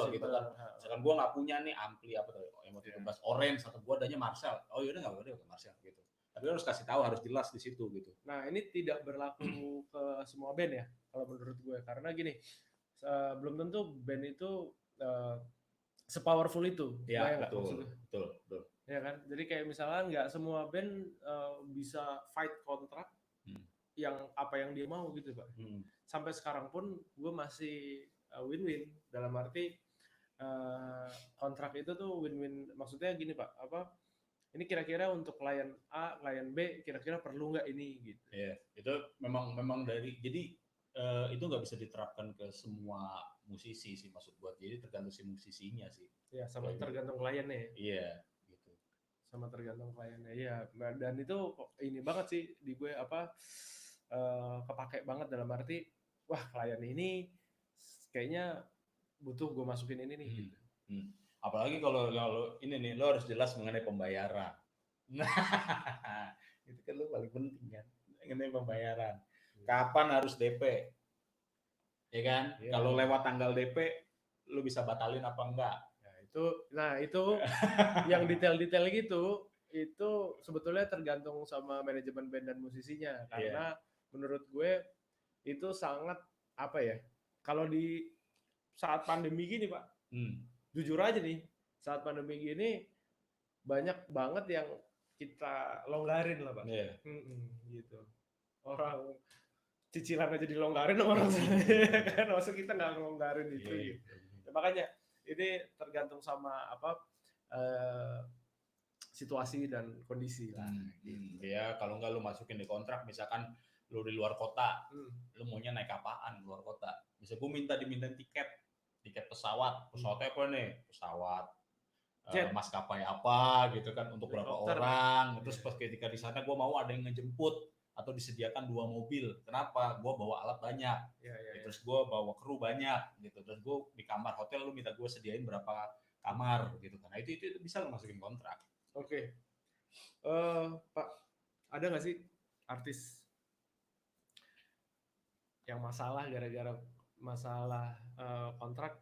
gitu kan. Misalkan gua nggak punya nih ampli apa tuh yang mau 17 orange atau gua adanya Marshall, oh yaudah nggak boleh Marshall gitu, tapi lo harus kasih tahu, harus jelas di situ gitu. Nah ini tidak berlaku ke semua band ya kalau menurut gue, karena gini, belum tentu band itu sepowerful itu. Ya betul. Ya kan, jadi kayak misalnya nggak semua band bisa fight kontrak yang apa yang dia mau gitu Pak. Sampai sekarang pun gue masih win-win, dalam arti kontrak itu tuh win-win, maksudnya gini Pak, apa ini kira-kira untuk klien A, klien B kira-kira perlu nggak ini gitu. Iya, itu memang dari, jadi itu nggak bisa diterapkan ke semua musisi sih maksud gue, jadi tergantung si musisinya sih. Ya sama tergantung kliennya. Iya. Sama tergantung kliennya, iya. Dan itu ini banget sih di gue apa kepake banget, dalam arti wah klien ini kayaknya butuh gue masukin ini nih. Gitu. Apalagi kalau ini nih lo harus jelas mengenai pembayaran. Nah itu kan lo paling penting kan, mengenai pembayaran. Kapan harus DP? Ya kan? Ya. Kalau lewat tanggal DP lo bisa batalin apa enggak? Nah itu yang detail-detail gitu, itu sebetulnya tergantung sama manajemen band dan musisinya, karena menurut gue itu sangat apa ya, kalau di saat pandemi gini Pak, jujur aja nih, saat pandemi gini banyak banget yang kita longgarin lah Pak. Gitu, orang cicilan aja dilonggarin orang kan, maksud kita nggak ngelonggarin itu gitu. Makanya ini tergantung sama apa situasi dan kondisi lah. Ya kalau nggak lu masukin di kontrak, misalkan lu di luar kota, lu maunya naik apaan luar kota? Bisa gue diminta tiket pesawatnya apa nih? Pesawat maskapai apa gitu kan, untuk berapa orang? Terus pas ketika di sana gue mau ada yang ngejemput atau disediakan 2 mobil. Kenapa? Gue bawa alat banyak. Terus gue bawa kru banyak gitu. Terus gue di kamar hotel lu minta gue sediain berapa kamar gitu kan. Nah, itu bisa lo masukin kontrak. Oke. Pak, ada nggak sih artis yang masalah gara-gara masalah kontrak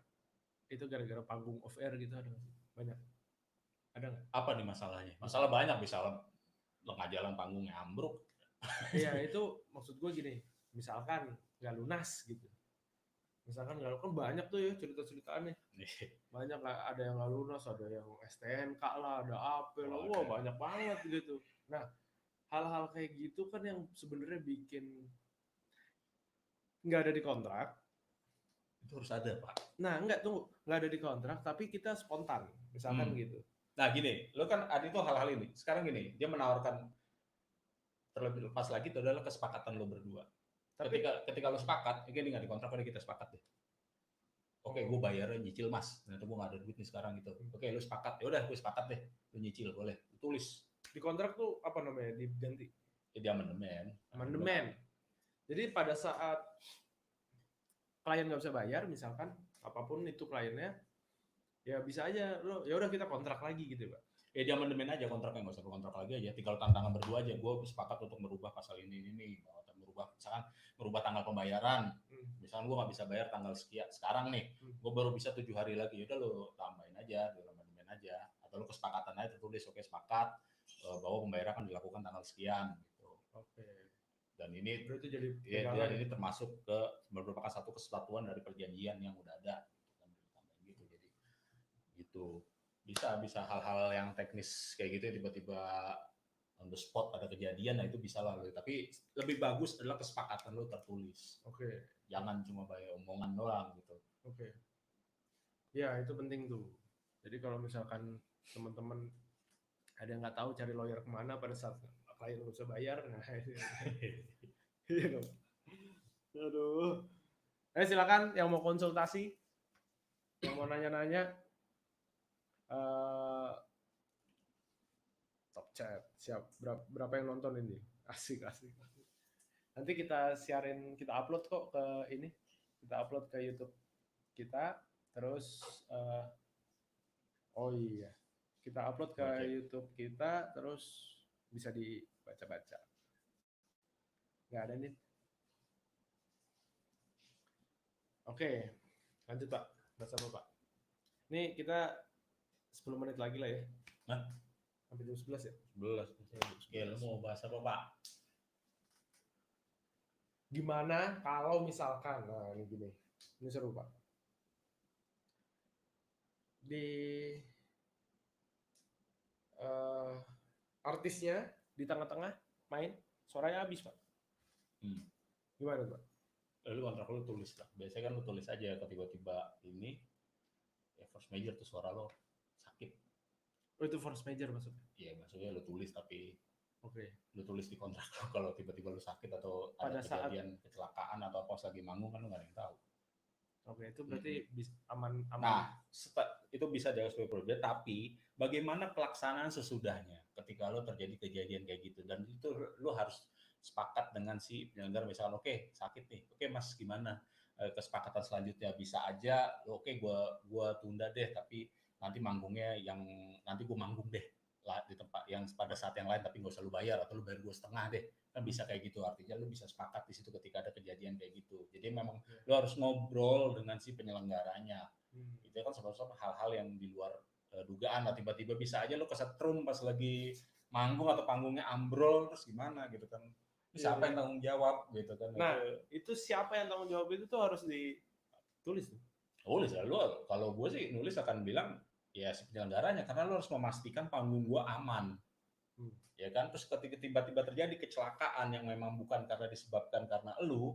itu gara-gara panggung off air gitu, ada nggak sih? Banyak. Ada nggak? Apa nih masalahnya? Masalah banyak, misalnya tengah jalan panggungnya ambruk. Iya itu maksud gue gini, misalkan nggak lunas gitu, misalkan nggak, kan banyak tuh ya cerita-ceritaannya, banyak, ada yang nggak lunas, ada yang STNK lah, ada apa lah, wah banyak banget gitu. Nah hal-hal kayak gitu kan yang sebenarnya bikin nggak ada di kontrak. Itu harus ada Pak. Nah nggak ada di kontrak, tapi kita spontan misalkan gitu. Nah gini, lo kan ada itu hal-hal ini. Sekarang gini, dia menawarkan, terlebih lepas lagi itu adalah kesepakatan lo berdua. Tapi ketika lo sepakat, ini nggak dikontrak, udah kita sepakat deh. Oke, gue bayarnya nyicil mas. Ternyata gue nggak ada duit nih sekarang gitu. Oke, lo sepakat. Ya udah, gue sepakat deh. Lo nyicil boleh. Lo tulis. Di kontrak tuh apa namanya? Diganti. Di amandemen. Amandemen. Jadi pada saat klien nggak bisa bayar, misalkan apapun itu kliennya, Ya bisa aja lo, ya udah kita kontrak lagi gitu, Pak. Ya dia amandemen aja kontraknya, nggak usah kontrak lagi aja. Tinggal tantangan berdua aja. Gue sepakat untuk merubah pasal ini, atau merubah misalkan merubah tanggal pembayaran. Misalkan gue nggak bisa bayar tanggal sekian sekarang nih, gue baru bisa 7 hari lagi. Udah lo tambahin aja, lo amandemen aja. Atau lo kesepakatan aja tertulis, oke sepakat bahwa pembayaran akan dilakukan tanggal sekian gitu. Oke. Dan ini berarti jadi ya, dan ini termasuk ke merupakan satu kesatuan dari perjanjian yang udah ada gitu. Jadi gitu. Bisa hal-hal yang teknis kayak gitu ya, tiba-tiba on the spot ada kejadian, nah itu bisa lah. Tapi lebih bagus adalah kesepakatan lo tertulis. Oke. Jangan cuma by omongan doang gitu. Oke. Ya itu penting tuh. Jadi kalau misalkan teman-teman ada yang nggak tahu cari lawyer kemana pada saat klien nggak bisa bayar, nah iya dong. Aduh. Silakan yang mau konsultasi, yang mau nanya-nanya, top chat siap. Berapa yang nonton ini? Asik. Nanti kita siarin, kita upload kok ke ini, kita upload ke YouTube kita, terus oh iya, kita upload ke YouTube kita, terus bisa dibaca-baca. Nggak ada nih. Oke, lanjut Pak. Bahasa apa Pak? Ini kita 10 menit lagi lah ya. Hah? Sampai jam 11 ya? 11. Ya, lu mau bahas apa Pak? Gimana kalau misalkan, nah ini gini, ini seru Pak. Di artisnya di tengah-tengah main, suaranya habis Pak. Gimana Pak? Lu kontrak lu tulis lah. Biasanya kan lu tulis aja tiba-tiba ini ya force major tuh suara lo sakit. Oh itu force major maksudnya? Iya maksudnya lu tulis tapi Oke. Lu tulis di kontrak lo kalau tiba-tiba lu sakit atau ada kejadian kecelakaan atau apa lagi manggung kan lu nggak ada yang tahu. Oke, itu berarti aman. Nah, itu bisa dianggap sebagai problem, tapi bagaimana pelaksanaan sesudahnya ketika lo terjadi kejadian kayak gitu, dan itu lo harus sepakat dengan si penyelenggara, misalkan oke, sakit nih, oke Mas gimana kesepakatan selanjutnya, bisa aja oke gua tunda deh, tapi nanti manggungnya yang nanti gua manggung deh lah di tempat yang pada saat yang lain, tapi nggak usah lu bayar, atau lu bayar gua setengah deh, kan bisa kayak gitu. Artinya lu bisa sepakat di situ ketika ada kejadian kayak gitu. Jadi memang lu harus ngobrol dengan si penyelenggaranya. Itu kan sebab-sebab hal-hal yang di luar dugaan lah, tiba-tiba bisa aja lu kesetrum pas lagi manggung atau panggungnya ambrol, terus gimana gitu kan. Siapa yang tanggung jawab gitu kan. Nah, itu siapa yang tanggung jawab itu tuh harus ditulis tuh. Tulis ya, lu kalau gue sih nulis akan bilang ya si penyelenggaranya, karena lu harus memastikan panggung gua aman. Ya kan, terus ketika tiba-tiba terjadi kecelakaan yang memang bukan karena disebabkan karena elu,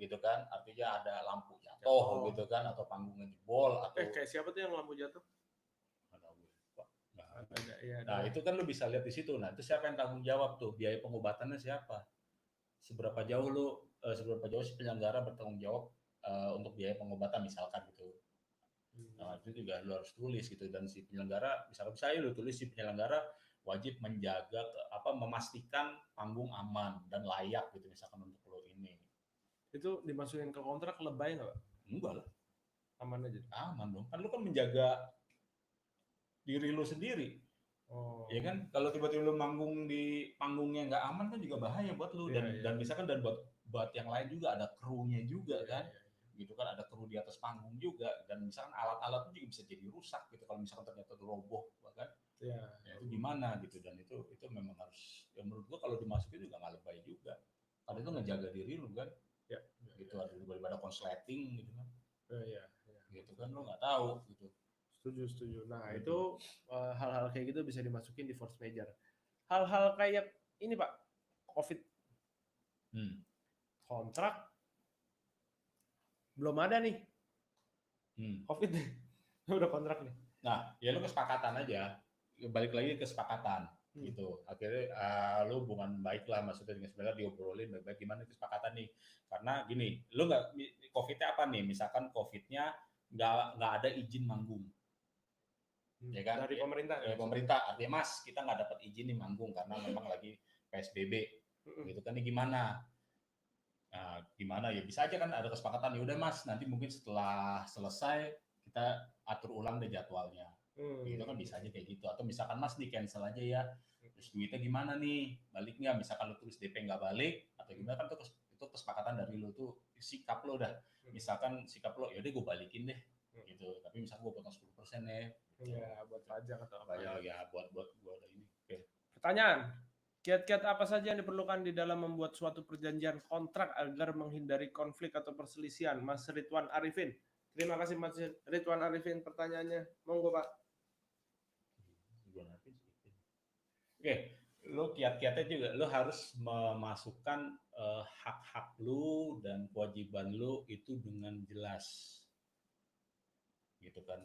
gitu kan, artinya ada lampu jatuh gitu kan, atau panggungnya jebol, atau kayak siapa tuh yang lampu jatuh? Nah itu kan lu bisa lihat di situ. Nah itu siapa yang tanggung jawab tuh, biaya pengobatannya siapa, seberapa jauh si penyelenggara bertanggung jawab untuk biaya pengobatan misalkan gitu. Nah itu juga lu harus tulis gitu, dan si penyelenggara misalkan saya lu tulis si penyelenggara wajib menjaga memastikan panggung aman dan layak gitu misalkan untuk lo ini. Itu dimasukin ke kontrak lebay nggak Pak? Enggak lah. Aman aja. Aman dong. Kan lu kan menjaga diri lu sendiri. Oh. Ya kan, kalau tiba-tiba lu manggung di panggungnya nggak aman kan juga bahaya buat lu, dan misalkan dan buat yang lain juga, ada krunya juga kan. Gitu kan, ada kru di atas panggung juga, dan misalkan alat-alat juga bisa jadi rusak gitu kalau misalkan ternyata roboh bahkan. Ya itu gimana gitu, dan itu memang harus, ya menurut gua kalau dimasukin juga nggak lebay juga, karena itu ngejaga diri lu kan. Gitu, daripada konsleting gitu kan. Gitu kan, lu nggak tahu gitu. Setuju. Nah itu hal-hal kayak gitu bisa dimasukin di force major. Hal-hal kayak ini Pak, COVID, kontrak belum ada nih, COVID nih, udah kontrak nih. Nah ya lu kesepakatan aja, balik lagi ke kesepakatan gitu. Akhirnya lu hubungan baik lah, maksudnya dengan sebenarnya diobrolin baik-baik gimana kesepakatan nih, karena gini, lu nggak, COVID-nya apa nih, misalkan COVID-nya nggak ada izin manggung. Ya kan, dari pemerintah. Pemerintah, artinya Mas kita nggak dapat izin nih manggung karena memang lagi PSBB, gitu kan, ini gimana? Nah, gimana ya, bisa aja kan ada kesepakatan, ya udah Mas nanti mungkin setelah selesai kita atur ulang deh jadwalnya. Gitu kan bisa aja kayak gitu. Atau misalkan Mas di cancel aja ya. Terus duitnya gimana nih? Balik nggak? Misalkan lu tulis DP nggak balik atau gimana kan itu kesepakatan dari lu tuh sikap lu udah. Misalkan sikap lu ya udah gue balikin deh gitu. Tapi misalkan gue potong 10% ya. Iya, buat pajak atau apa. Pajak ya buat gue ini. Oke. Pertanyaan. Kiat-kiat apa saja yang diperlukan di dalam membuat suatu perjanjian kontrak agar menghindari konflik atau perselisihan? Mas Ridwan Arifin. Terima kasih Mas Ridwan Arifin pertanyaannya. Monggo Pak. Oke, lo kiat-kiatnya juga lo harus memasukkan hak-hak lo dan kewajiban lo itu dengan jelas, gitu kan?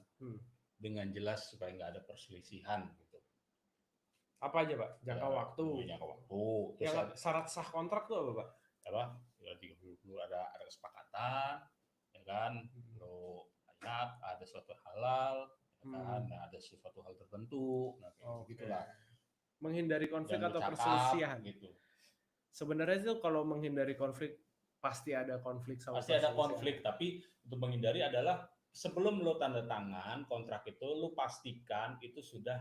Dengan jelas supaya nggak ada perselisihan gitu. Apa aja Pak? Jangka waktu. Jangka waktu. Terus yang syarat sah kontrak tuh apa Pak? Apa? Ya 30 ada kesepakatan, ya kan? Lo ingat ada suatu halal, ya kan? Nah, ada suatu hal tertentu, nah kayak gitulah. Menghindari konflik atau perselisihan gitu. Sebenarnya itu kalau menghindari konflik pasti ada konflik sama pasti ada konflik, tapi untuk menghindari adalah sebelum lo tanda tangan kontrak itu lo pastikan itu sudah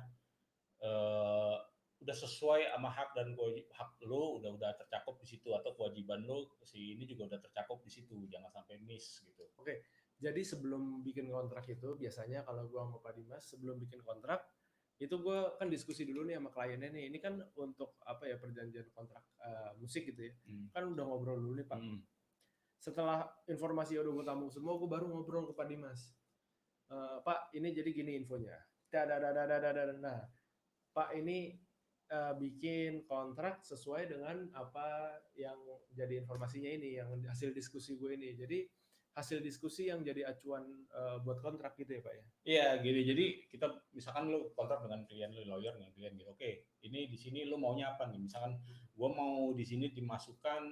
sesuai sama hak dan hak lo udah tercakup di situ atau kewajiban lo si ini juga udah tercakup di situ, jangan sampai miss gitu. Oke. Jadi sebelum bikin kontrak itu biasanya kalau gua sama Pak Dimas sebelum bikin kontrak itu gue kan diskusi dulu nih sama kliennya nih, ini kan untuk apa ya perjanjian kontrak musik gitu ya, kan udah ngobrol dulu nih Pak. Setelah informasi udah gue tampung semua, gue baru ngobrol ke Pak Dimas. Pak ini jadi gini infonya. Nah, Pak ini bikin kontrak sesuai dengan apa yang jadi informasinya ini, yang hasil diskusi gue ini. Jadi hasil diskusi yang jadi acuan buat kontrak gitu ya Pak ya? Iya gini, jadi kita misalkan lu kontrak dengan klien lu, lawyer dengan klien gitu, oke ini di sini lu maunya apa nih, misalkan gue mau di sini dimasukkan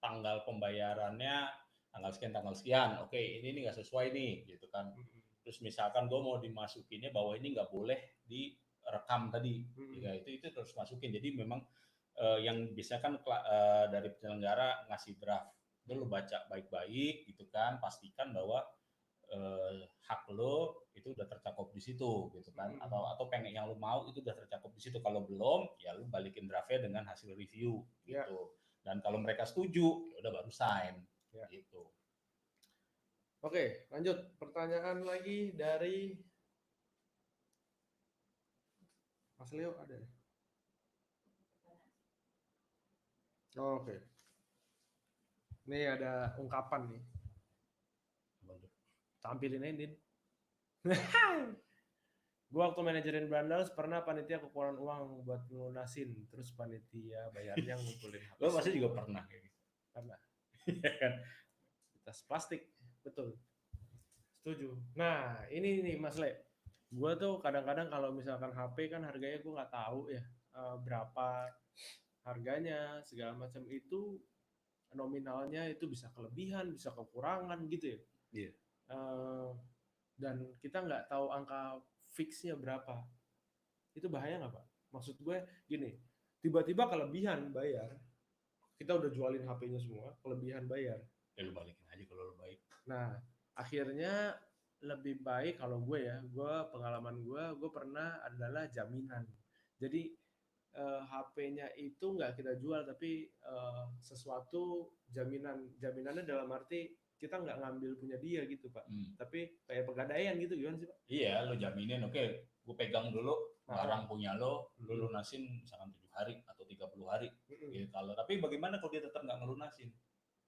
tanggal pembayarannya tanggal sekian, oke ini nggak sesuai nih gitu kan. Terus misalkan gue mau dimasukinnya bahwa ini nggak boleh direkam tadi, ya itu terus masukin. Jadi memang yang biasanya kan dari penyelenggara ngasih draft, lu baca baik-baik gitu kan, pastikan bahwa hak lo itu udah tercakup di situ gitu kan, atau pengen yang lo mau itu udah tercakup di situ. Kalau belum ya lo balikin draftnya dengan hasil review gitu. Dan kalau mereka setuju ya udah baru sign gitu. Oke, lanjut pertanyaan lagi dari Mas Leo ada. Oke. Ini ada ungkapan nih. Tampilin aja, Din. Gue waktu manajerin Brandals pernah panitia kekurangan uang buat ngelunasin, terus panitia bayarnya ngumpulin. Lo pasti juga pernah kayak gitu. Pernah. Tas plastik, betul. Setuju. Nah, ini nih Mas Le. Gue tuh kadang-kadang kalau misalkan HP kan harganya gue nggak tahu ya berapa harganya, segala macam itu nominalnya itu bisa kelebihan, bisa kekurangan gitu ya. Iya. Dan kita nggak tahu angka fixnya berapa. Itu bahaya nggak Pak? Maksud gue gini, tiba-tiba kelebihan bayar, kita udah jualin HP-nya semua, kelebihan bayar. Ya lu balikin aja kalau lu baik. Nah, akhirnya lebih baik kalau gue ya, pengalaman gue pernah adalah jaminan. Jadi HP-nya itu nggak kita jual, tapi sesuatu jaminannya dalam arti kita nggak ngambil punya dia gitu Pak, tapi kayak pegadaian gitu, gimana sih Pak? Iya, lo jaminin, oke, gue pegang dulu barang punya lo lunasin misalkan 7 hari atau 30 hari. Gitu. Tapi bagaimana kalau dia tetap nggak ngelunasin?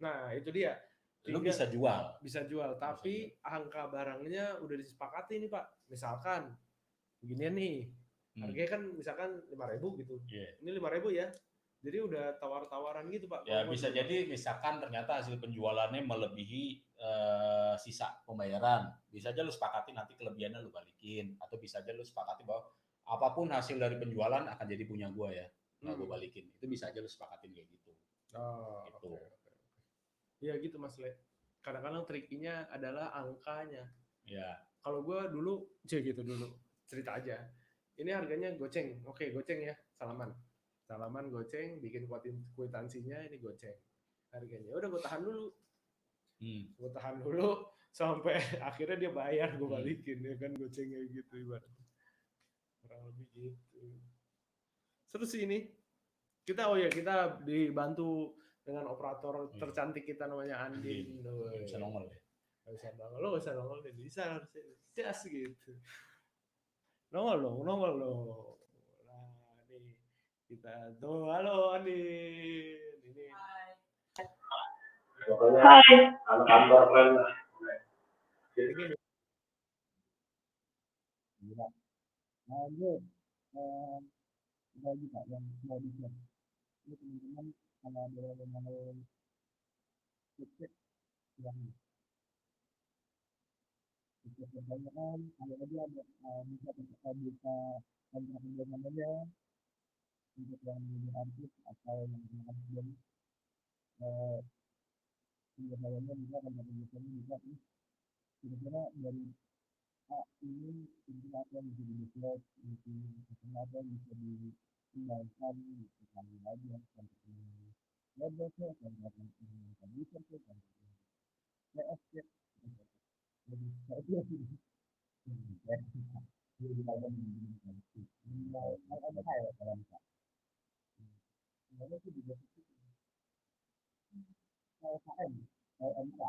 Nah, itu dia. Lo bisa jual. Bisa jual, tapi angka barangnya udah disepakati nih Pak. Misalkan, beginian nih, harganya kan misalkan 5.000 gitu. Ini 5.000 ya. Jadi udah tawar-tawaran gitu Pak. Ya bisa jadi misalkan ternyata hasil penjualannya melebihi sisa pembayaran. Bisa aja lu sepakati nanti kelebihannya lu balikin. Atau bisa aja lu sepakati bahwa apapun hasil dari penjualan akan jadi punya gua ya. Nah gua balikin. Itu bisa aja lu sepakatin kayak gitu. Gitu. Ya gitu Mas Le. Kadang-kadang trikinya adalah angkanya. Ya. Kalau gua dulu, gitu dulu. Cerita aja. Ini harganya goceng. Oke, goceng ya. Salaman goceng, bikin kwitansinya ini goceng harganya. Udah gue tahan dulu. Gue tahan dulu. sampai akhirnya dia bayar, gue balikin ya kan, gocengnya gitu ibaratnya. Kurang lebih gitu. Seru sih ini. Kita kita dibantu dengan operator tercantik kita namanya Andin. Gak bisa nongol deh. Gak bisa nongol, lo gak bisa nongol deh. Bisa harusnya. Jas gitu. Nongol dong, nongol dong. Nah, nih kita tuh, halo Andin. Ini. Hai. Anak kantor keren. Begini. Nah, ini bagi Pak yang mau di-share. Ini teman-teman kalau ada yang mau cek yang pertanyaan, ada lagi ada bisa buka kontrak namanya untuk yang menjadi artis atau yang menggunakan film biasanya bisa kontrak biasanya bisa kira-kira dari ini untuk apa yang bisa di-develop, untuk apa yang bisa dikembangkan, bisa kami aja seperti website, kontrak komputer, kontrak PSC, lebih saya sih lebih banyak ada kayak dalam sebenarnya itu juga KM KMK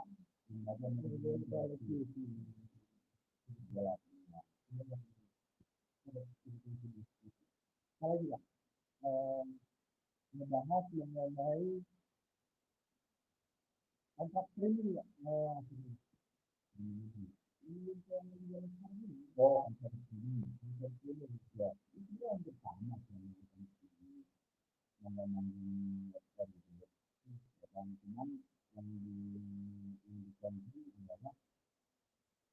kalau juga membahas yang mengenai kontrak streaming ya oh kontrak streaming ya itu yang pertama yang memang cuman yang di country adalah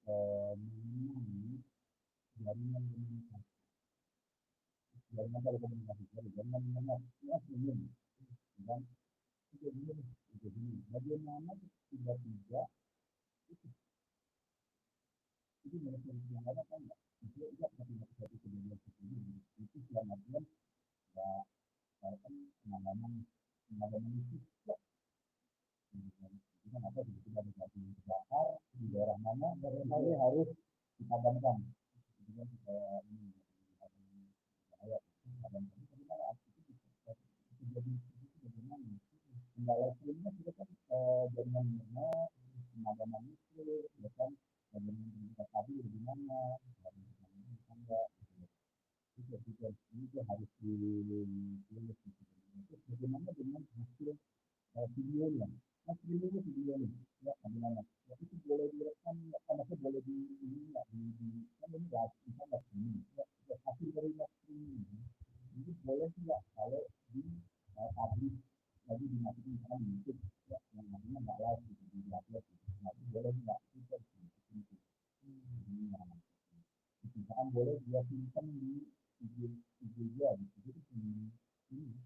mengenai jaringan komunikasi jaringan telekomunikasi jaringan streaming dan itu bagaimana tiba-tiba itu menurut yang ada kan itu tidak satu kejadian seperti ini itu selamatnya ya penanganan itu kita apa tiba-tiba ada satu kebakar di daerah mana barangkali harus dipadamkan dengan supaya ini bahaya padamkan bagaimana itu jadi bagaimana kendala sebelumnya kita kan jaringan internet pemadaman listrik ya kan bagaimana kita tadi bagaimana itu harus ditulis bagaimana dengan hasil videonya videonya ya bagaimana ya, itu boleh direkam karena itu boleh di kan ini nggak bisa nggak ini ya hasil dari ini itu boleh tidak kalau di publish lagi dimasukin misalkan di YouTube ya yang artinya nggak live gitu di upload gitu nah itu boleh nggak itu misalkan boleh dia simpan di video dia gitu jadi ini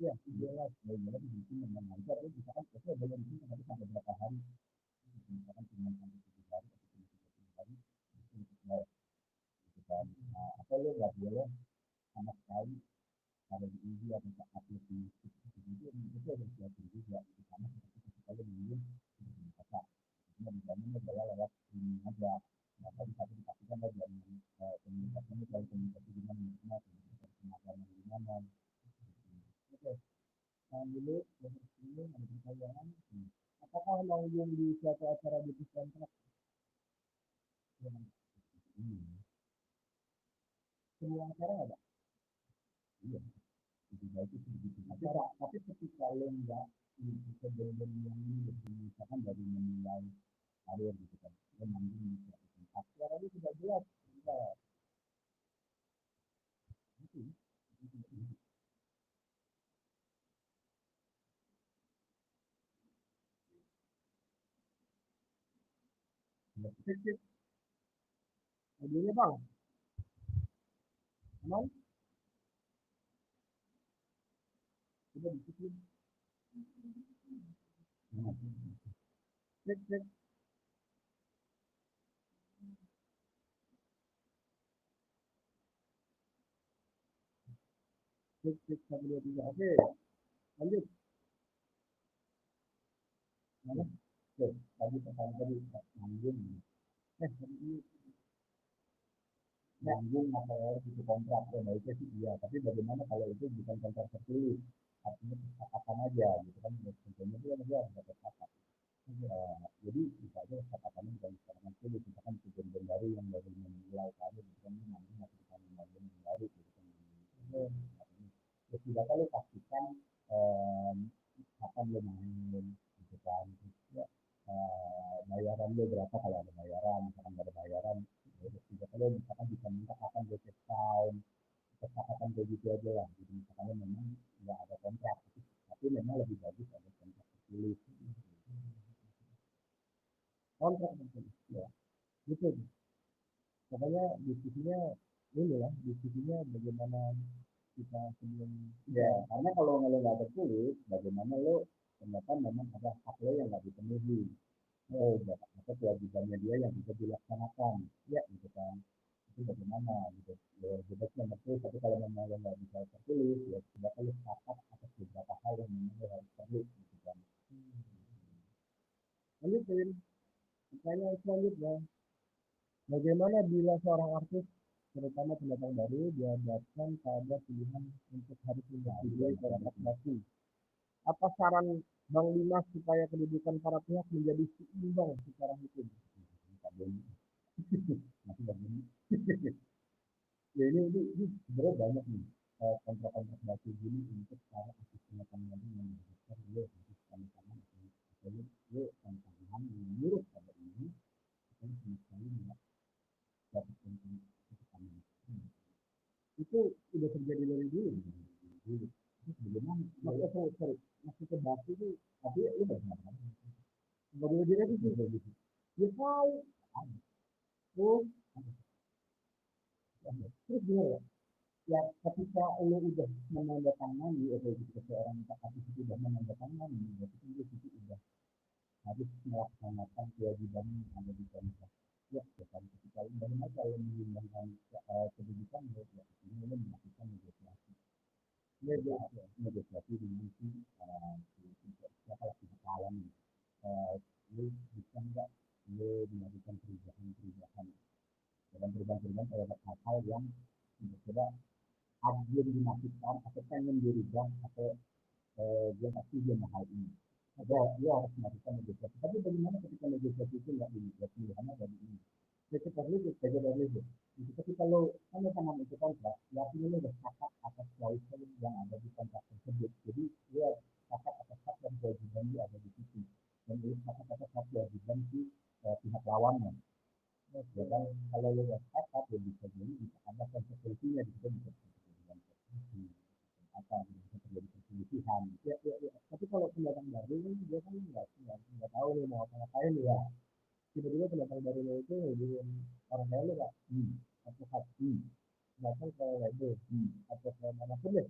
ya video live boleh dibikin dengan lancar ya misalkan oke boleh dibikin tapi sampai berapa hari misalkan cuma sampai 7 hari atau cuma 30 hari untuk live gitu kan atau lo nggak boleh sama sekali ada di India atau upload di itu harus diatur juga sama seperti kalau dulu kata cuma di dalamnya adalah lewat ini aja maka bisa dipastikan aja komunikasinya kalau komunikasi dengan pemasaran di mana oke dulu ini ada pertanyaan apakah mau yang di suatu acara di kontrak semua acara ada iya tapi ketika lo enggak kejadian yang ini misalkan dari memulai karir gitu kan lo manggung di suatu tempat suara itu tidak jelas enggak itu audionya bang aman sudah disiplin cek cek cek cek 1 2 3 oke lanjut mana Oke, tadi pertanyaan tadi nyambung. Nyambung atau itu kontrak, ya baiknya sih iya. Tapi bagaimana kalau itu bukan kontrak tertulis, artinya kesepakatan aja, gitu kan? Contohnya itu kan dia harus ada kesepakatan. Jadi bisa aja kesepakatannya bukan kesepakatan tertulis, misalkan perjanjian baru yang baru memulai karir, gitu kan? Nanti masih bisa memulai yang baru, gitu kan? Terus juga kalau pastikan kapan lo main, gitu kan? Terus ya, bayaran lo berapa kalau ada bayaran, misalkan nggak ada bayaran, terus juga kalau misalkan bisa minta kapan gue check time, kesepakatan kayak gitu aja lah. Jadi misalkan memang nggak ada kontrak, tapi memang lebih bagus ada kontrak tertulis. Kontrak tertulis, ya. Gitu. Pokoknya diskusinya ini lah, diskusinya bagaimana kita sebelum ya, karena kalau nggak tertulis, bagaimana lo ternyata memang ada hak lo yang nggak dipenuhi. Oh, apa kewajibannya dia yang bisa dilaksanakan, ya gitu kan. Itu bagaimana gitu. Ya, bebasnya betul, tapi kalau memang lo nggak bisa tertulis, ya tidak perlu sepakat atas beberapa hal yang memang lo harus perlu, gitu kan. Lanjutin, pertanyaan selanjutnya, bagaimana bila seorang artis, terutama pendatang baru, dihadapkan pada pilihan untuk harus menyetujui kontrak basi? Apa saran Bang Dimas supaya kedudukan para pihak menjadi seimbang secara hukum? Masih begini. Ya ini sebenarnya banyak nih kontrak-kontrak basi gini untuk para artis pendatang baru yang dihadapkan dia harus sama-sama dia sama-sama menurut pada ini dan sama sekali tidak dapat keuntungan itu sudah terjadi dari dulu. Terus bagaimana? Sorry, masuk ke basi itu, tapi lu bagaimana? Nggak boleh direvisi. Dia tahu. Oh, terus gimana? Ya ketika lo udah menandatangani atau seseorang tapi sudah menandatangani, berarti kan dia sudah harus melaksanakan kewajiban yang ada di kontrak. Ya, kan ketika bagaimana kalau menyumbangkan kedudukan, ya ini lo melakukan negosiasi. Negosiasi dengan siapa lagi kawan, lo bisa nggak lo melakukan perubahan-perubahan dalam perubahan-perubahan terhadap hal yang kira-kira adil dimasukkan atau pengen dirubah atau dia nggak setuju sama hal ini. Dia harus melakukan negosiasi. Tapi bagaimana ketika negosiasi itu nggak dibuat pilihannya dari ini? Ya kita lihat, beda dari itu. Jadi kalau kamu tanam itu kontrak, ya artinya lo udah sepakat atas klausul yang ada di kontrak tersebut. Jadi dia sepakat atas hak dan kewajiban dia ada di situ. Dan dia sepakat atas hak kewajiban si pihak lawannya. Ya kan kalau lo udah sepakat, ya bisa jadi bisa ada konsekuensinya di situ, bisa apa bisa terjadi perselisihan. Ya. Tapi kalau pendatang baru kan dia kan nggak tahu nih mau ngapain ya. Tiba-tiba pendatang baru itu hubungin orang kaya lu nggak? Atau hati, datang ke label, atau ke manapun deh,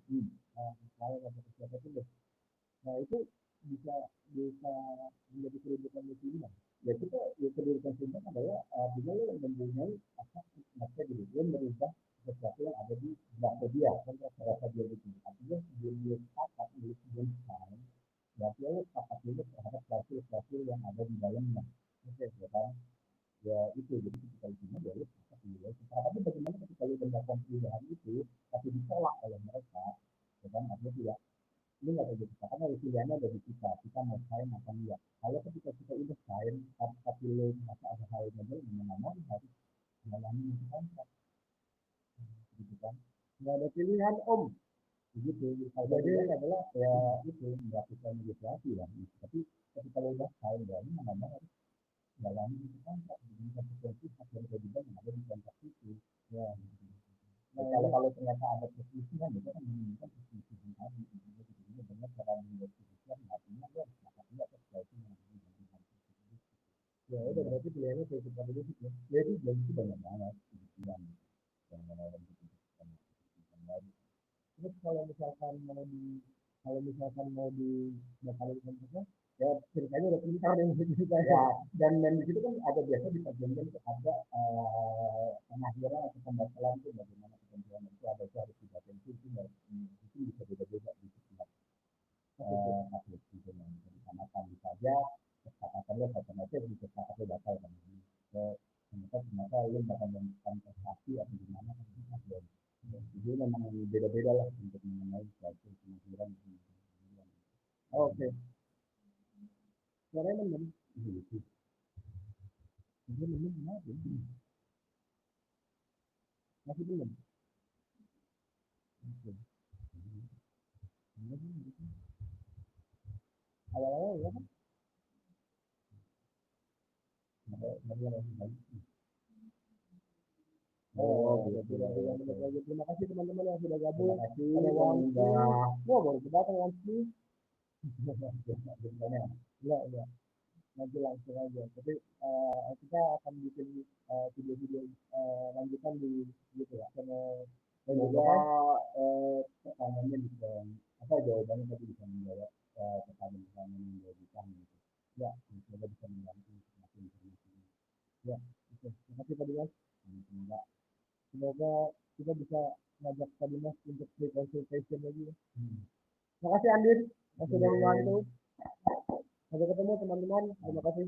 saya atau ke siapa pun deh. Nah itu bisa bisa menjadi kedudukan muslimah. Ya kita ya kedudukan muslimah adalah artinya lo mempunyai apa maksudnya gitu, dia merubah sesuatu yang ada di belakang dia, kontrak rasa dia itu. Artinya sebelum dia sepakat milik sebelum sekarang, berarti lo sepakat dulu terhadap klausul-klausul yang ada di dalamnya. Oke, ya kan? Ya itu jadi ketika itu ya lo sepakat dulu. Tapi bagaimana ketika lo mendapatkan perubahan itu, tapi ditolak oleh mereka, ya kan? Artinya tidak ini nggak terjadi karena pilihannya ada di kita mau sign apa enggak. Kalau ketika kita udah sign tapi lo merasa ada hal yang gimana harus mengalami itu kontrak, gitu kan? Nggak ada pilihan om, begitu. Jadi adalah ya itu melakukan negosiasi lah. Tapi ketika lo udah sign ya ini mana harus mengalami itu kontrak dengan konsekuensi hak dan kewajiban yang ada di kontrak itu. Ya. Nah, kalau ternyata ada perselisihan itu kan menunjukkan perselisihan tadi. Jadi dengan cara menegosiasikan artinya dia harus dapat juga sesuatu yang ada di ya udah berarti pilihannya kayak kita dulu sih ya. Jadi itu banyak banget yang terus kalau misalkan mau di bakalin kontraknya ya ceritanya udah pintar deh cerita ya dan di situ kan ada biasa di perjanjian itu ada pengakhiran atau pembatalan itu bagaimana ketentuan itu ada itu harus dibaca itu bisa beda-beda di setiap atlet gitu yang bisa disamakan bisa aja kesepakatan karena alternatif bisa pakai batal kan. Ternyata lu bakal melakukan prestasi atau gimana kan. Jadi memang beda-beda lah untuk mengenai suatu pemikiran. Oke. Suaranya teman. Ini memang kenapa? Masih belum. Oke. Awal-awal ya kan? Terima kasih teman-teman yang sudah gabung. Terima kasih baru datang Wansi. Iya. Nanti langsung aja. Tapi kita akan bikin video-video lanjutan di gitu ya. Dan juga pertanyaannya bisa jawabannya tadi bisa menjawab pertanyaan-pertanyaan yang diajukan gitu. Ya, semoga bisa membantu informasi. Ya, oke. Terima kasih Pak Dimas. Semoga kita bisa ngajak Pak Dimas untuk free consultation lagi. Terima kasih Andin yang sudah membantu. Sampai ketemu teman-teman. Terima kasih.